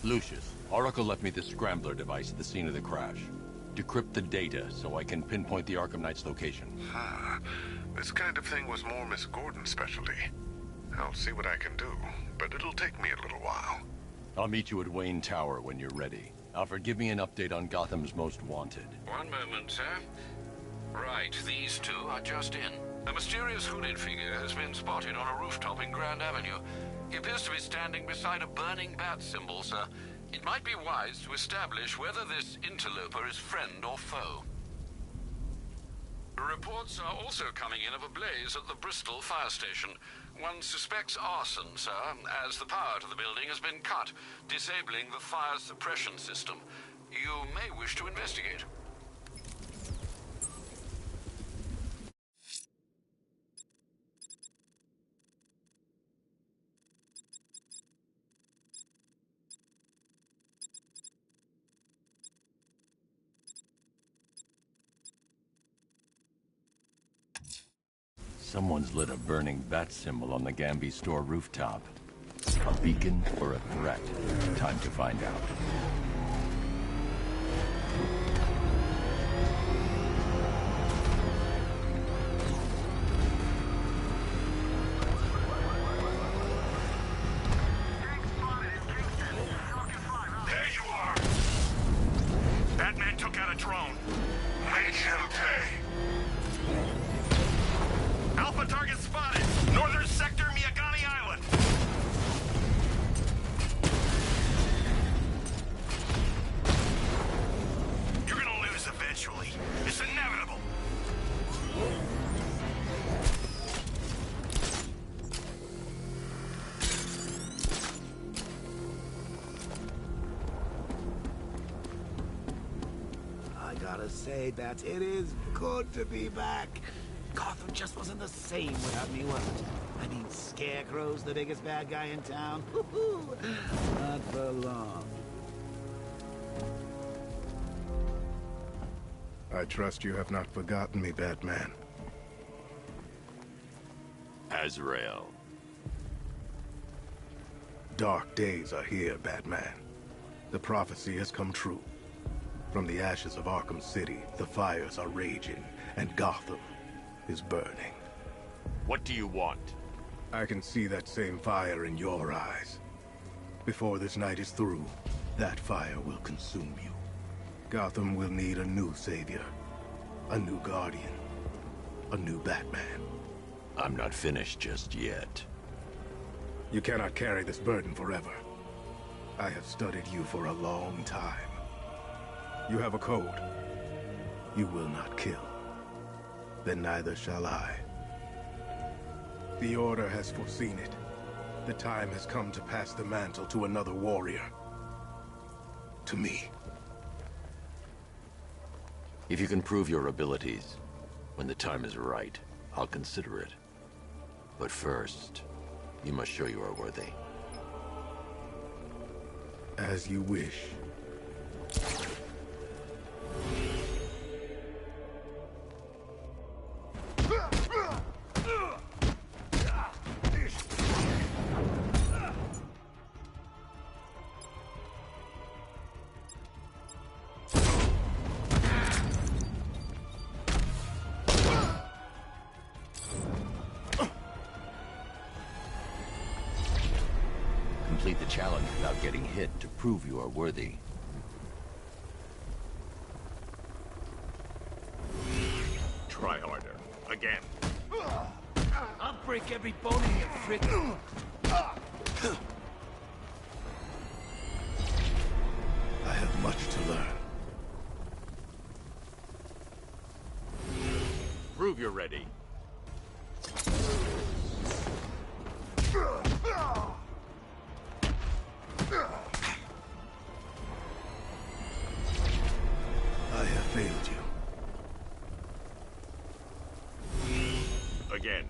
Lucius, Oracle left me the scrambler device at the scene of the crash. Decrypt the data so I can pinpoint the Arkham Knight's location.
This kind of thing was more Miss Gordon's specialty. I'll see what I can do, but it'll take me a little while.
I'll meet you at Wayne Tower when you're ready. Alfred, give me an update on Gotham's Most Wanted.
One moment, sir. Right, these two are just in. A mysterious hooded figure has been spotted on a rooftop in Grand Avenue. He appears to be standing beside a burning bat symbol, sir. It might be wise to establish whether this interloper is friend or foe. Reports are also coming in of a blaze at the Bristol fire station. One suspects arson, sir, as the power to the building has been cut, disabling the fire suppression system. You may wish to investigate.
Someone's lit a burning bat symbol on the Gamby store rooftop. A beacon or a threat? Time to find out.
There you are!
Batman took out a drone.
Make him pay!
Alpha target spotted. Northern sector, Miyagani Island. You're gonna lose eventually. It's inevitable.
I gotta say, Bats, it is good to be back. Gotham just wasn't the same without me, was it? I mean, Scarecrow's the biggest bad guy in town. Not for long.
I trust you have not forgotten me, Batman.
Azrael.
Dark days are here, Batman. The prophecy has come true. From the ashes of Arkham City, the fires are raging, and Gotham is burning.
What do you want?
I can see that same fire in your eyes. Before this night is through, that fire will consume you. Gotham will need a new savior, a new guardian, a new Batman.
I'm not finished just yet.
You cannot carry this burden forever. I have studied you for a long time. You have a code. You will not kill. Then neither shall I. The Order has foreseen it. The time has come to pass the mantle to another warrior. To me.
If you can prove your abilities, when the time is right, I'll consider it. But first, you must show you are worthy.
As you wish.
Complete the challenge without getting hit to prove you are worthy.
Try harder. Again.
I'll break every bone in your frick.
I have much to learn.
Prove you're ready.
I have failed you.
Again.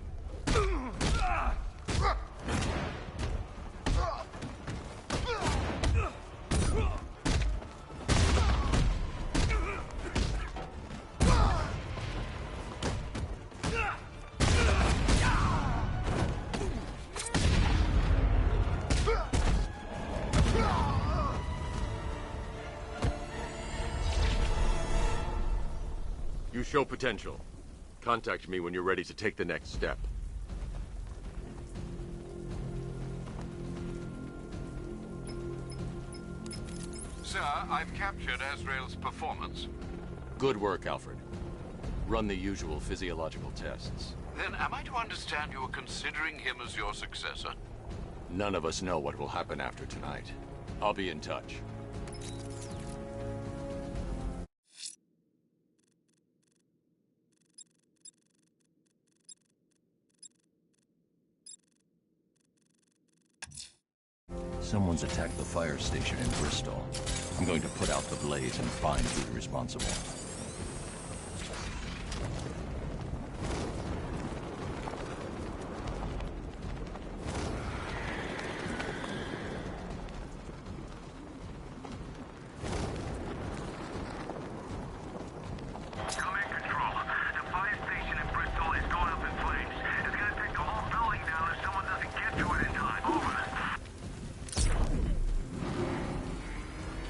show potential. Contact me when you're ready to take the next step.
Sir, I've captured Azrael's performance.
Good work, Alfred. Run the usual physiological tests.
Then am I to understand you are considering him as your successor?
None of us know what will happen after tonight. I'll be in touch. Someone's attacked the fire station in Bristol. I'm going to put out the blaze and find who's responsible.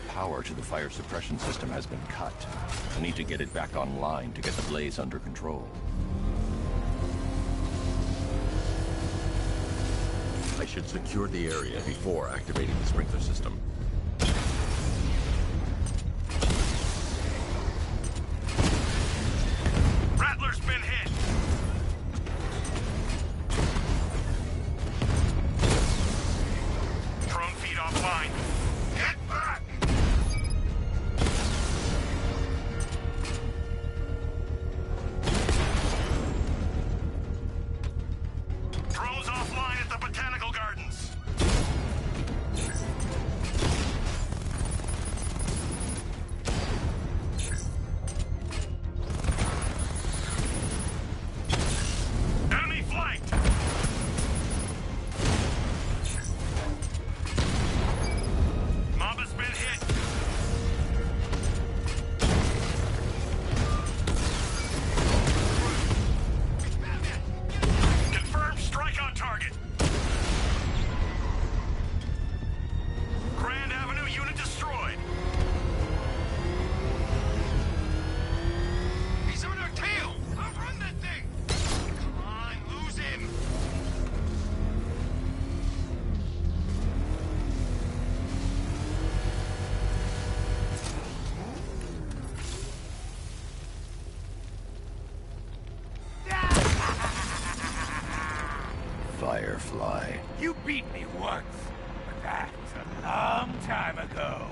Power to the fire suppression system has been cut. I need to get it back online to get the blaze under control. I should secure the area before activating the sprinkler system.
Rattler's been hit! Drone feed offline. Get back! Drones offline at the Botanical Gardens. Enemy flanked! Mob has been hit. Confirmed strike on target. Grand Avenue unit destroyed.
He's on our tail! Outrun that thing! Come on, lose him!
Firefly.
You beat me once, but that's a long time ago.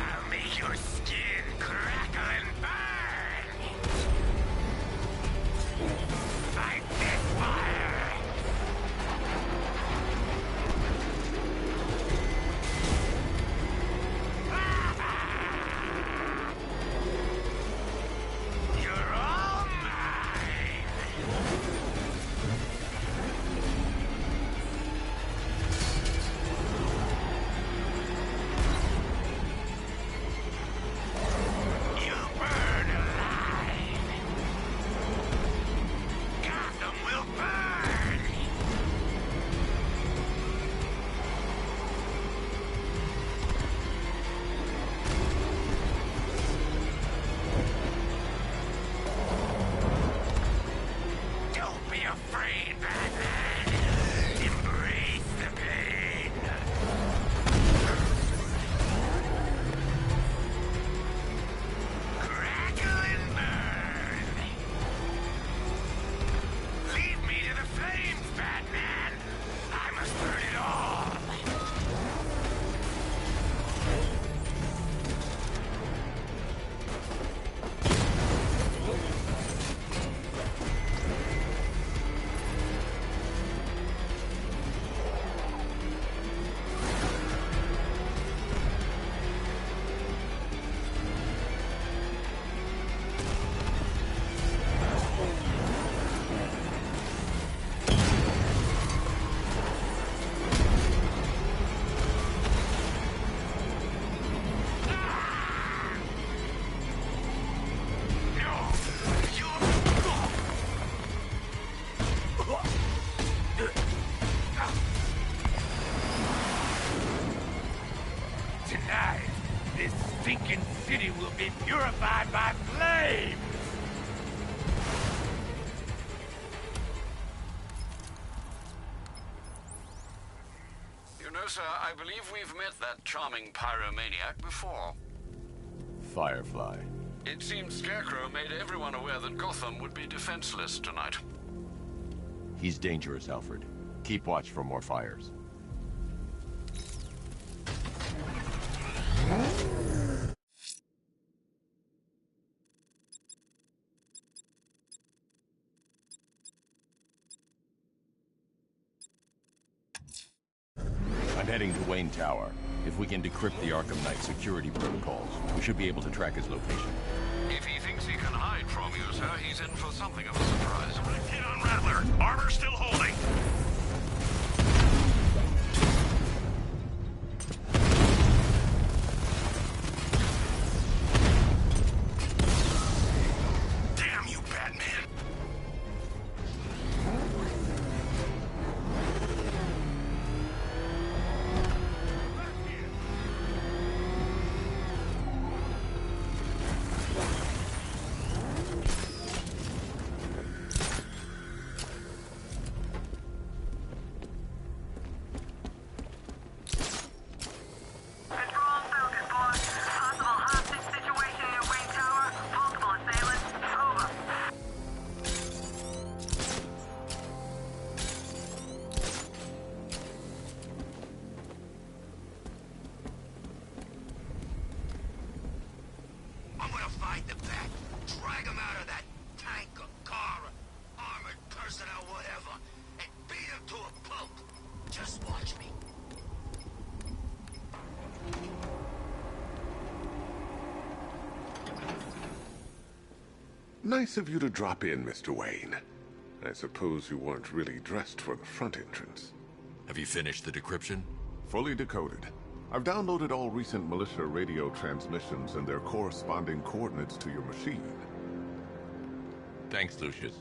I'll make your skin crackle and burn! Fight this fire! You're all mine!
sir, I believe we've met that charming pyromaniac before.
Firefly.
It seems Scarecrow made everyone aware that Gotham would be defenseless tonight.
He's dangerous, Alfred. Keep watch for more fires. I'm heading to Wayne Tower. If we can decrypt the Arkham Knight security protocols, we should be able to track his location.
If he thinks he can hide from you, sir, he's in for something of a surprise.
Hit on Rattler. Armor still holding. Damn you, Batman.
Nice of you to drop in, Mr. Wayne. I suppose you weren't really dressed for the front entrance.
Have you finished the decryption?
Fully decoded. I've downloaded all recent militia radio transmissions and their corresponding coordinates to your machine.
Thanks, Lucius.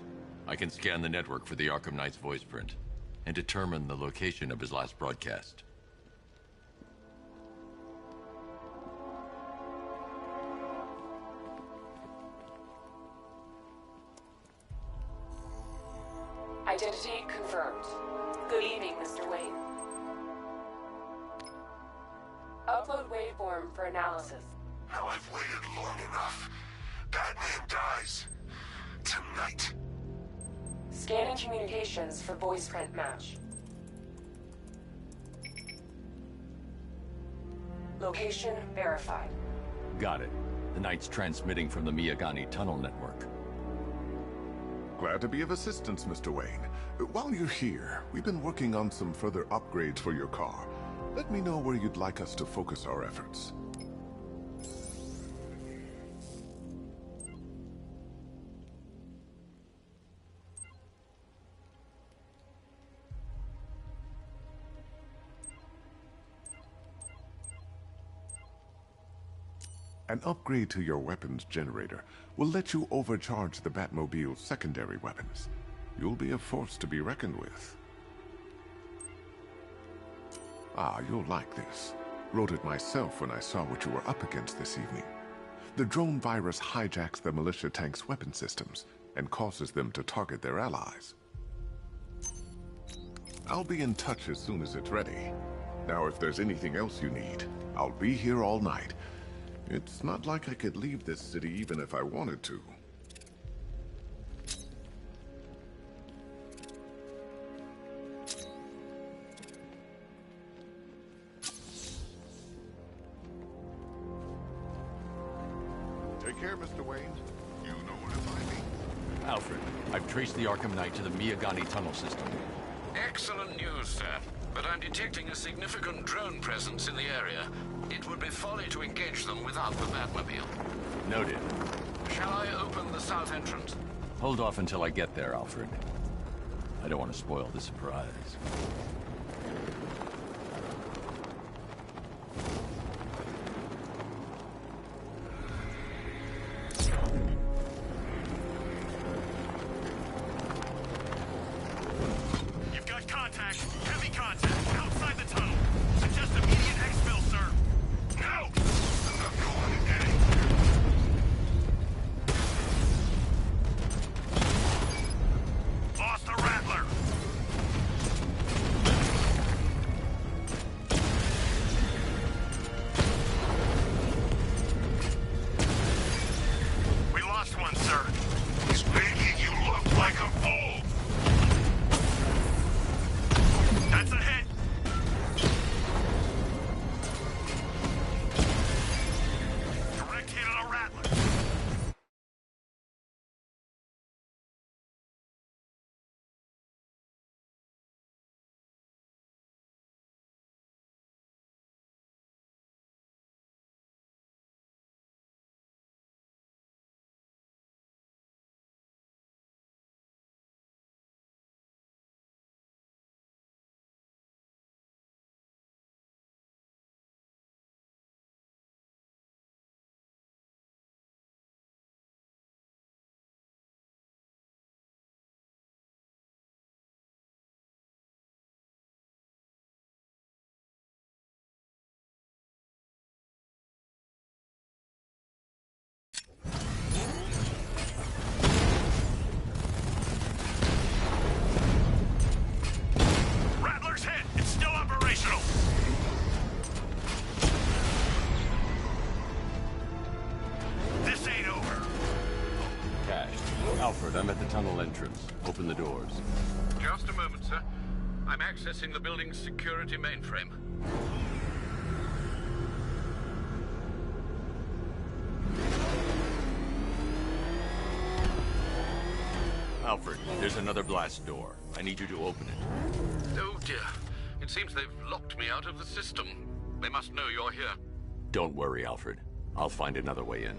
I can scan the network for the Arkham Knight's voice print and determine the location of his last broadcast.
Identity confirmed. Good evening, Mr. Wayne. Upload waveform for analysis.
Now I've waited long enough. Batman dies. Tonight.
Scanning communications for voice print match. Location verified.
Got it. The Knight's transmitting from the Miyagani tunnel network.
Glad to be of assistance, Mr. Wayne. While you're here, we've been working on some further upgrades for your car. Let me know where you'd like us to focus our efforts. An upgrade to your weapons generator will let you overcharge the Batmobile's secondary weapons. You'll be a force to be reckoned with. Ah, you'll like this. Wrote it myself when I saw what you were up against this evening. The drone virus hijacks the militia tank's weapon systems and causes them to target their allies. I'll be in touch as soon as it's ready. Now, if there's anything else you need, I'll be here all night. It's not like I could leave this city even if I wanted to. Take care, Mr. Wayne. You know where to find me.
Alfred, I've traced the Arkham Knight to the Miyagani tunnel system.
Excellent news, sir. But I'm detecting a significant drone presence in the area. It would be folly to engage them without the Batmobile.
Noted.
Shall I open the south entrance?
Hold off until I get there, Alfred. I don't want to spoil the surprise.
You've got contact. Heavy contact. Outside the tunnel. Suggest immediate exfil, sir. No! I'm going in. Lost the Rattler.
Alfred, I'm at the tunnel entrance. Open the doors.
Just a moment, sir. I'm accessing the building's security mainframe.
Alfred, there's another blast door. I need you to open it.
Oh dear. It seems they've locked me out of the system. They must know you're here.
Don't worry, Alfred. I'll find another way in.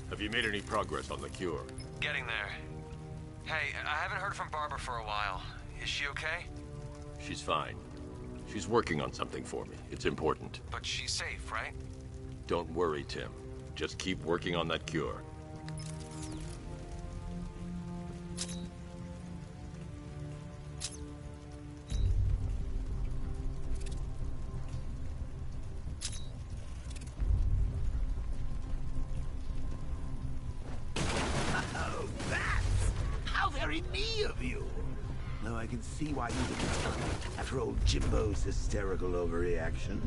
Have you made any progress on the cure?
Getting there. Hey, I haven't heard from Barbara for a while. Is she okay?
She's fine. She's working on something for me. It's important.
But she's safe, right?
Don't worry, Tim. Just keep working on that cure.
Me of you. Though I can see why you didn't tell me after old Jimbo's hysterical overreaction.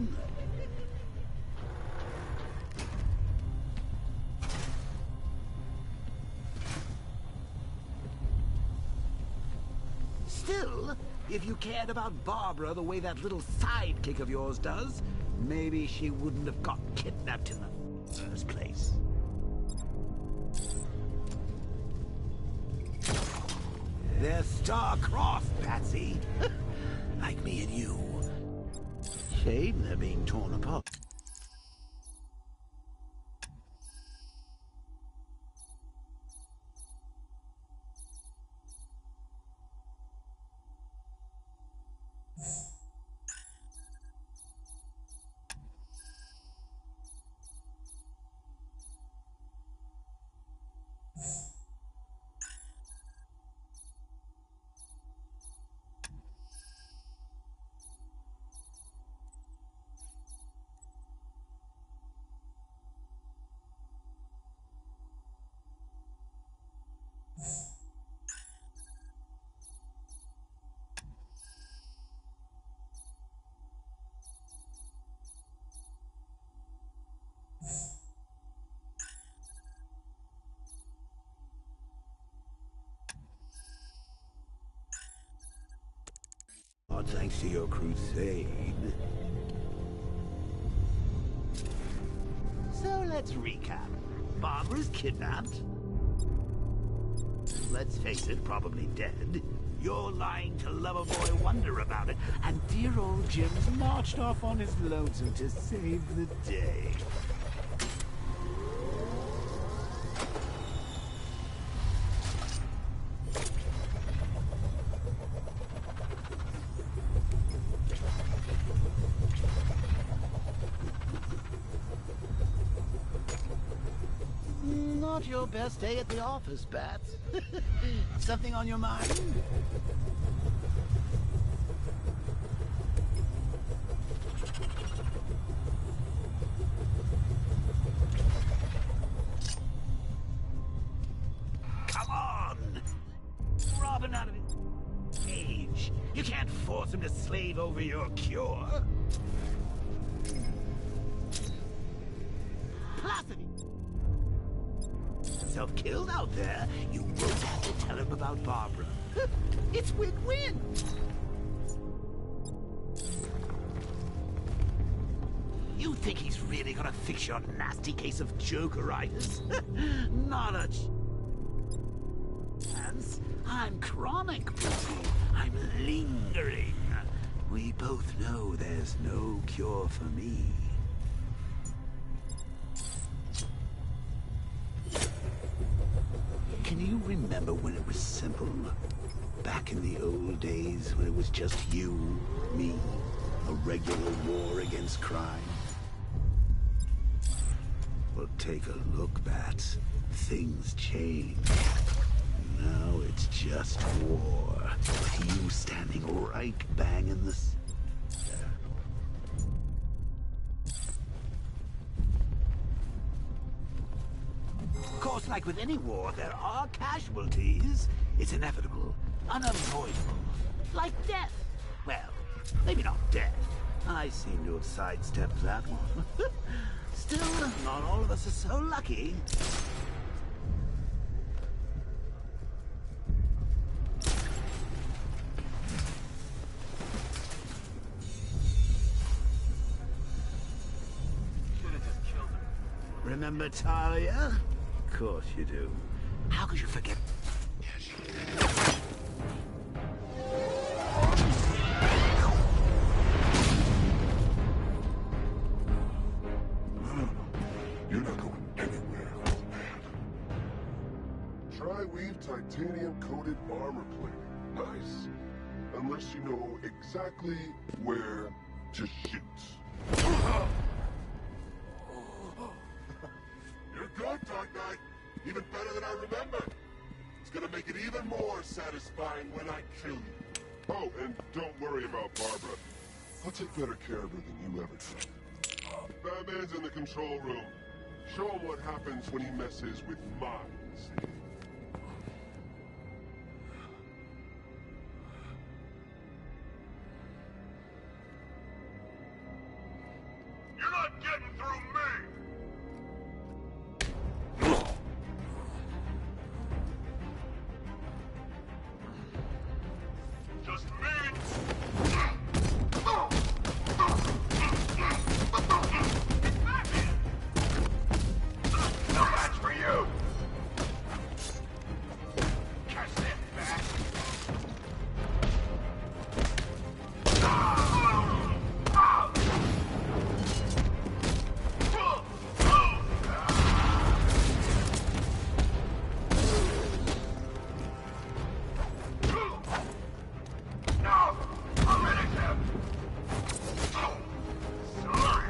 Still, if you cared about Barbara the way that little sidekick of yours does, maybe she wouldn't have got kidnapped in the first place. They're star-crossed, Patsy. Like me and you. Shame they're being torn apart. Thanks to your crusade. So let's recap. Barbara's kidnapped. Let's face it, probably dead. You're lying to Loverboy Wonder about it. And dear old Jim's marched off on his lonesome to save the day. Not your best day at the office, Bats. Something on your mind? Come on! Robin out of his cage. You can't force him to slave over your cure. Placid. Self-killed out there, you won't have to tell him about Barbara. It's win-win. You think he's really gonna fix your nasty case of Jokeritis? Not a chance. I'm chronic, Boozy. I'm lingering. We both know there's no cure for me. Can you remember when it was simple? Back in the old days when it was just you, me, a regular war against crime? Well, take a look, Bats. Things change. Now it's just war. With you standing right bang in the center. Of course, like with any war, there are casualties. It's inevitable, unavoidable. Like death. Well, maybe not death. I seem to have sidestepped that one. Still, not all of us are so lucky. Remember Talia? Of course you do. How could you forget?
You're not going anywhere, old man. Tri-weave titanium-coated armor plating. Nice. Unless you know exactly where to shoot. You're good, Dark Knight. Even better than I remember. It's gonna make it even more satisfying when I kill you. Oh, and don't worry about Barbara. I'll take better care of her than you ever did. Batman's in the control room. Show him what happens when he messes with minds.
You're not getting through me! Just me! No match for you! Catch that back! No! I'm hitting him! Sorry!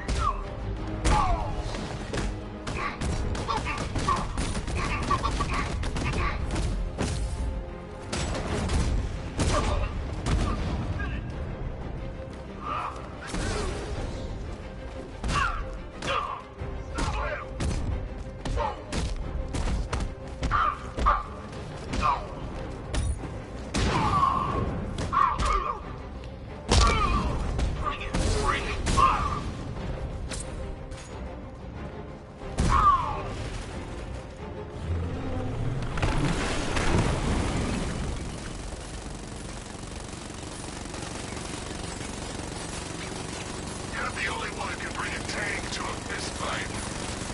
You're the only one who can bring a tank to a fistfight.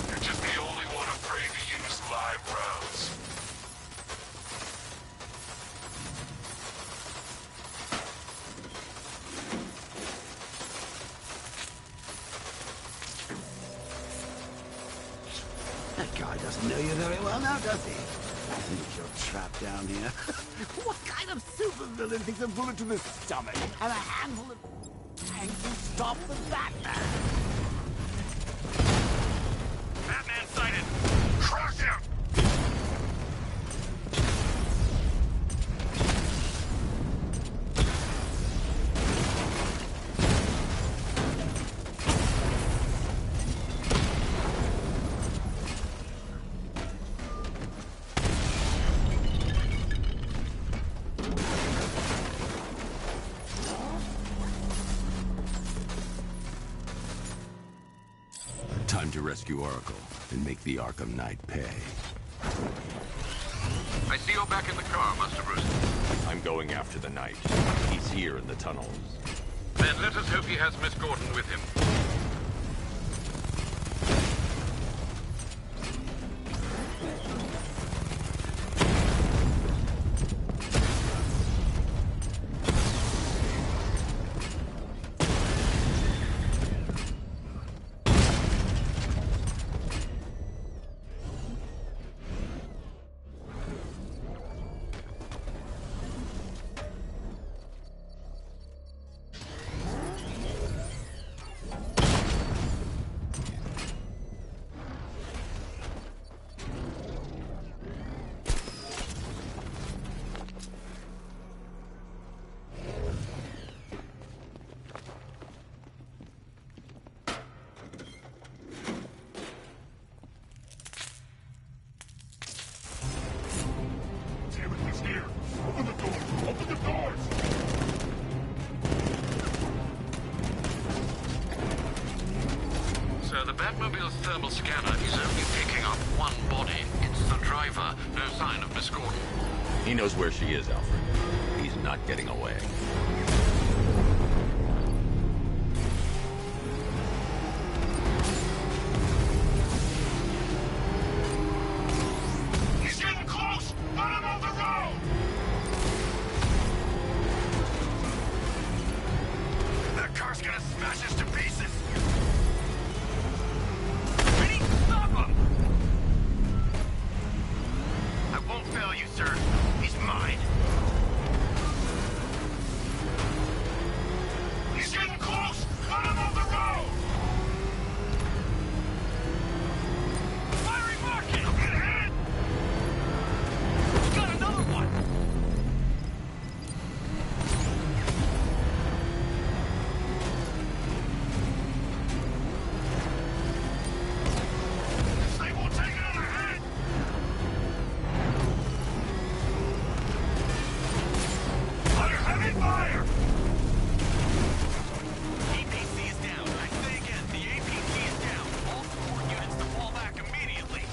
You're just the only one afraid to use live rounds.
That guy doesn't know you very well now, does he? I think you're trapped down here. What kind of supervillain thinks a bullet to the stomach and a handful of tanks will stop the Batman?
Batman sighted!
Crush him!
Time to rescue Oracle and make the Arkham Knight pay.
I see you're back in the car, Master Bruce.
I'm going after the Knight. He's here in the tunnels.
Then let us hope he has Miss Gordon with him. The Batmobile's thermal scanner is only picking up one body. It's the driver. No sign of Miss Gordon.
He knows where she is, Alfred. He's not getting away.
He's getting close! Let him off the road! That car's gonna smash us to pieces! You, sir. He's mine. He's getting close! Let him off the road! Firing market! I'm gonna hit! He's got another one! This thing will take another hit! Fire! APC is down. I say again, the APC is down. All support units to fall back immediately.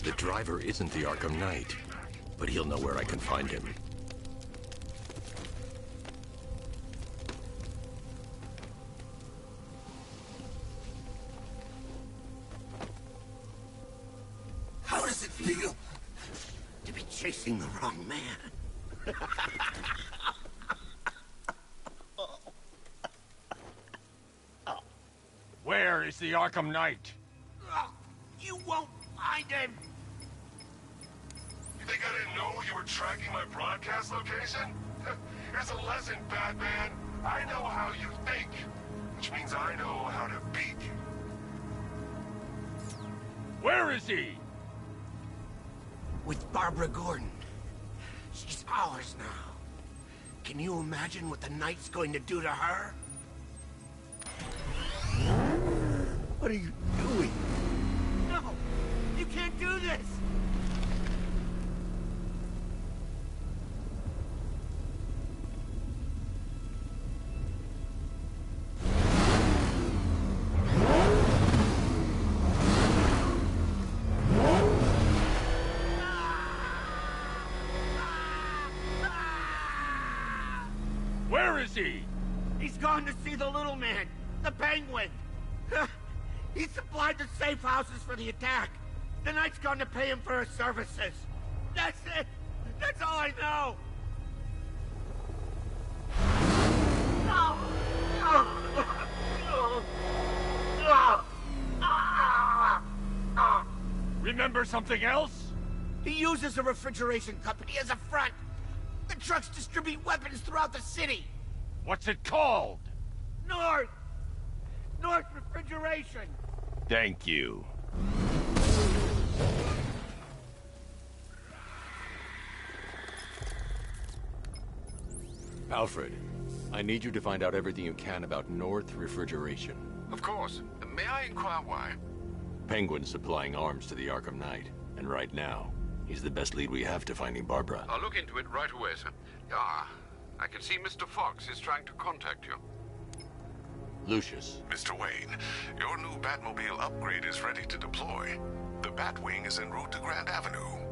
The driver isn't the Arkham Knight, but he'll know where I can find him.
How does it feel to be chasing the wrong man?
Where is the Arkham Knight?
You won't find him!
You think I didn't know you were tracking my broadcast location? Here's a lesson, Batman. I know how you think, which means I know how to beat you.
Where is he?
With Barbara Gordon. She's ours now. Can you imagine what the Knight's going to do to her? What are you doing? No! You can't do this!
Where is he?
He's gone to see the little man, the Penguin. He supplied the safe houses for the attack. The Knight's gone to pay him for his services. That's it. That's all I know.
Remember something else?
He uses a refrigeration company as a front. The trucks distribute weapons throughout the city.
What's it called?
North Refrigeration.
Thank you. Alfred, I need you to find out everything you can about North Refrigeration.
Of course. May I inquire why?
Penguin's supplying arms to the Arkham Knight, and right now, he's the best lead we have to finding Barbara.
I'll look into it right away, sir. Ah, I can see Mr. Fox is trying to contact you.
Lucius.
Mr. Wayne, your new Batmobile upgrade is ready to deploy. The Batwing is en route to Grand Avenue.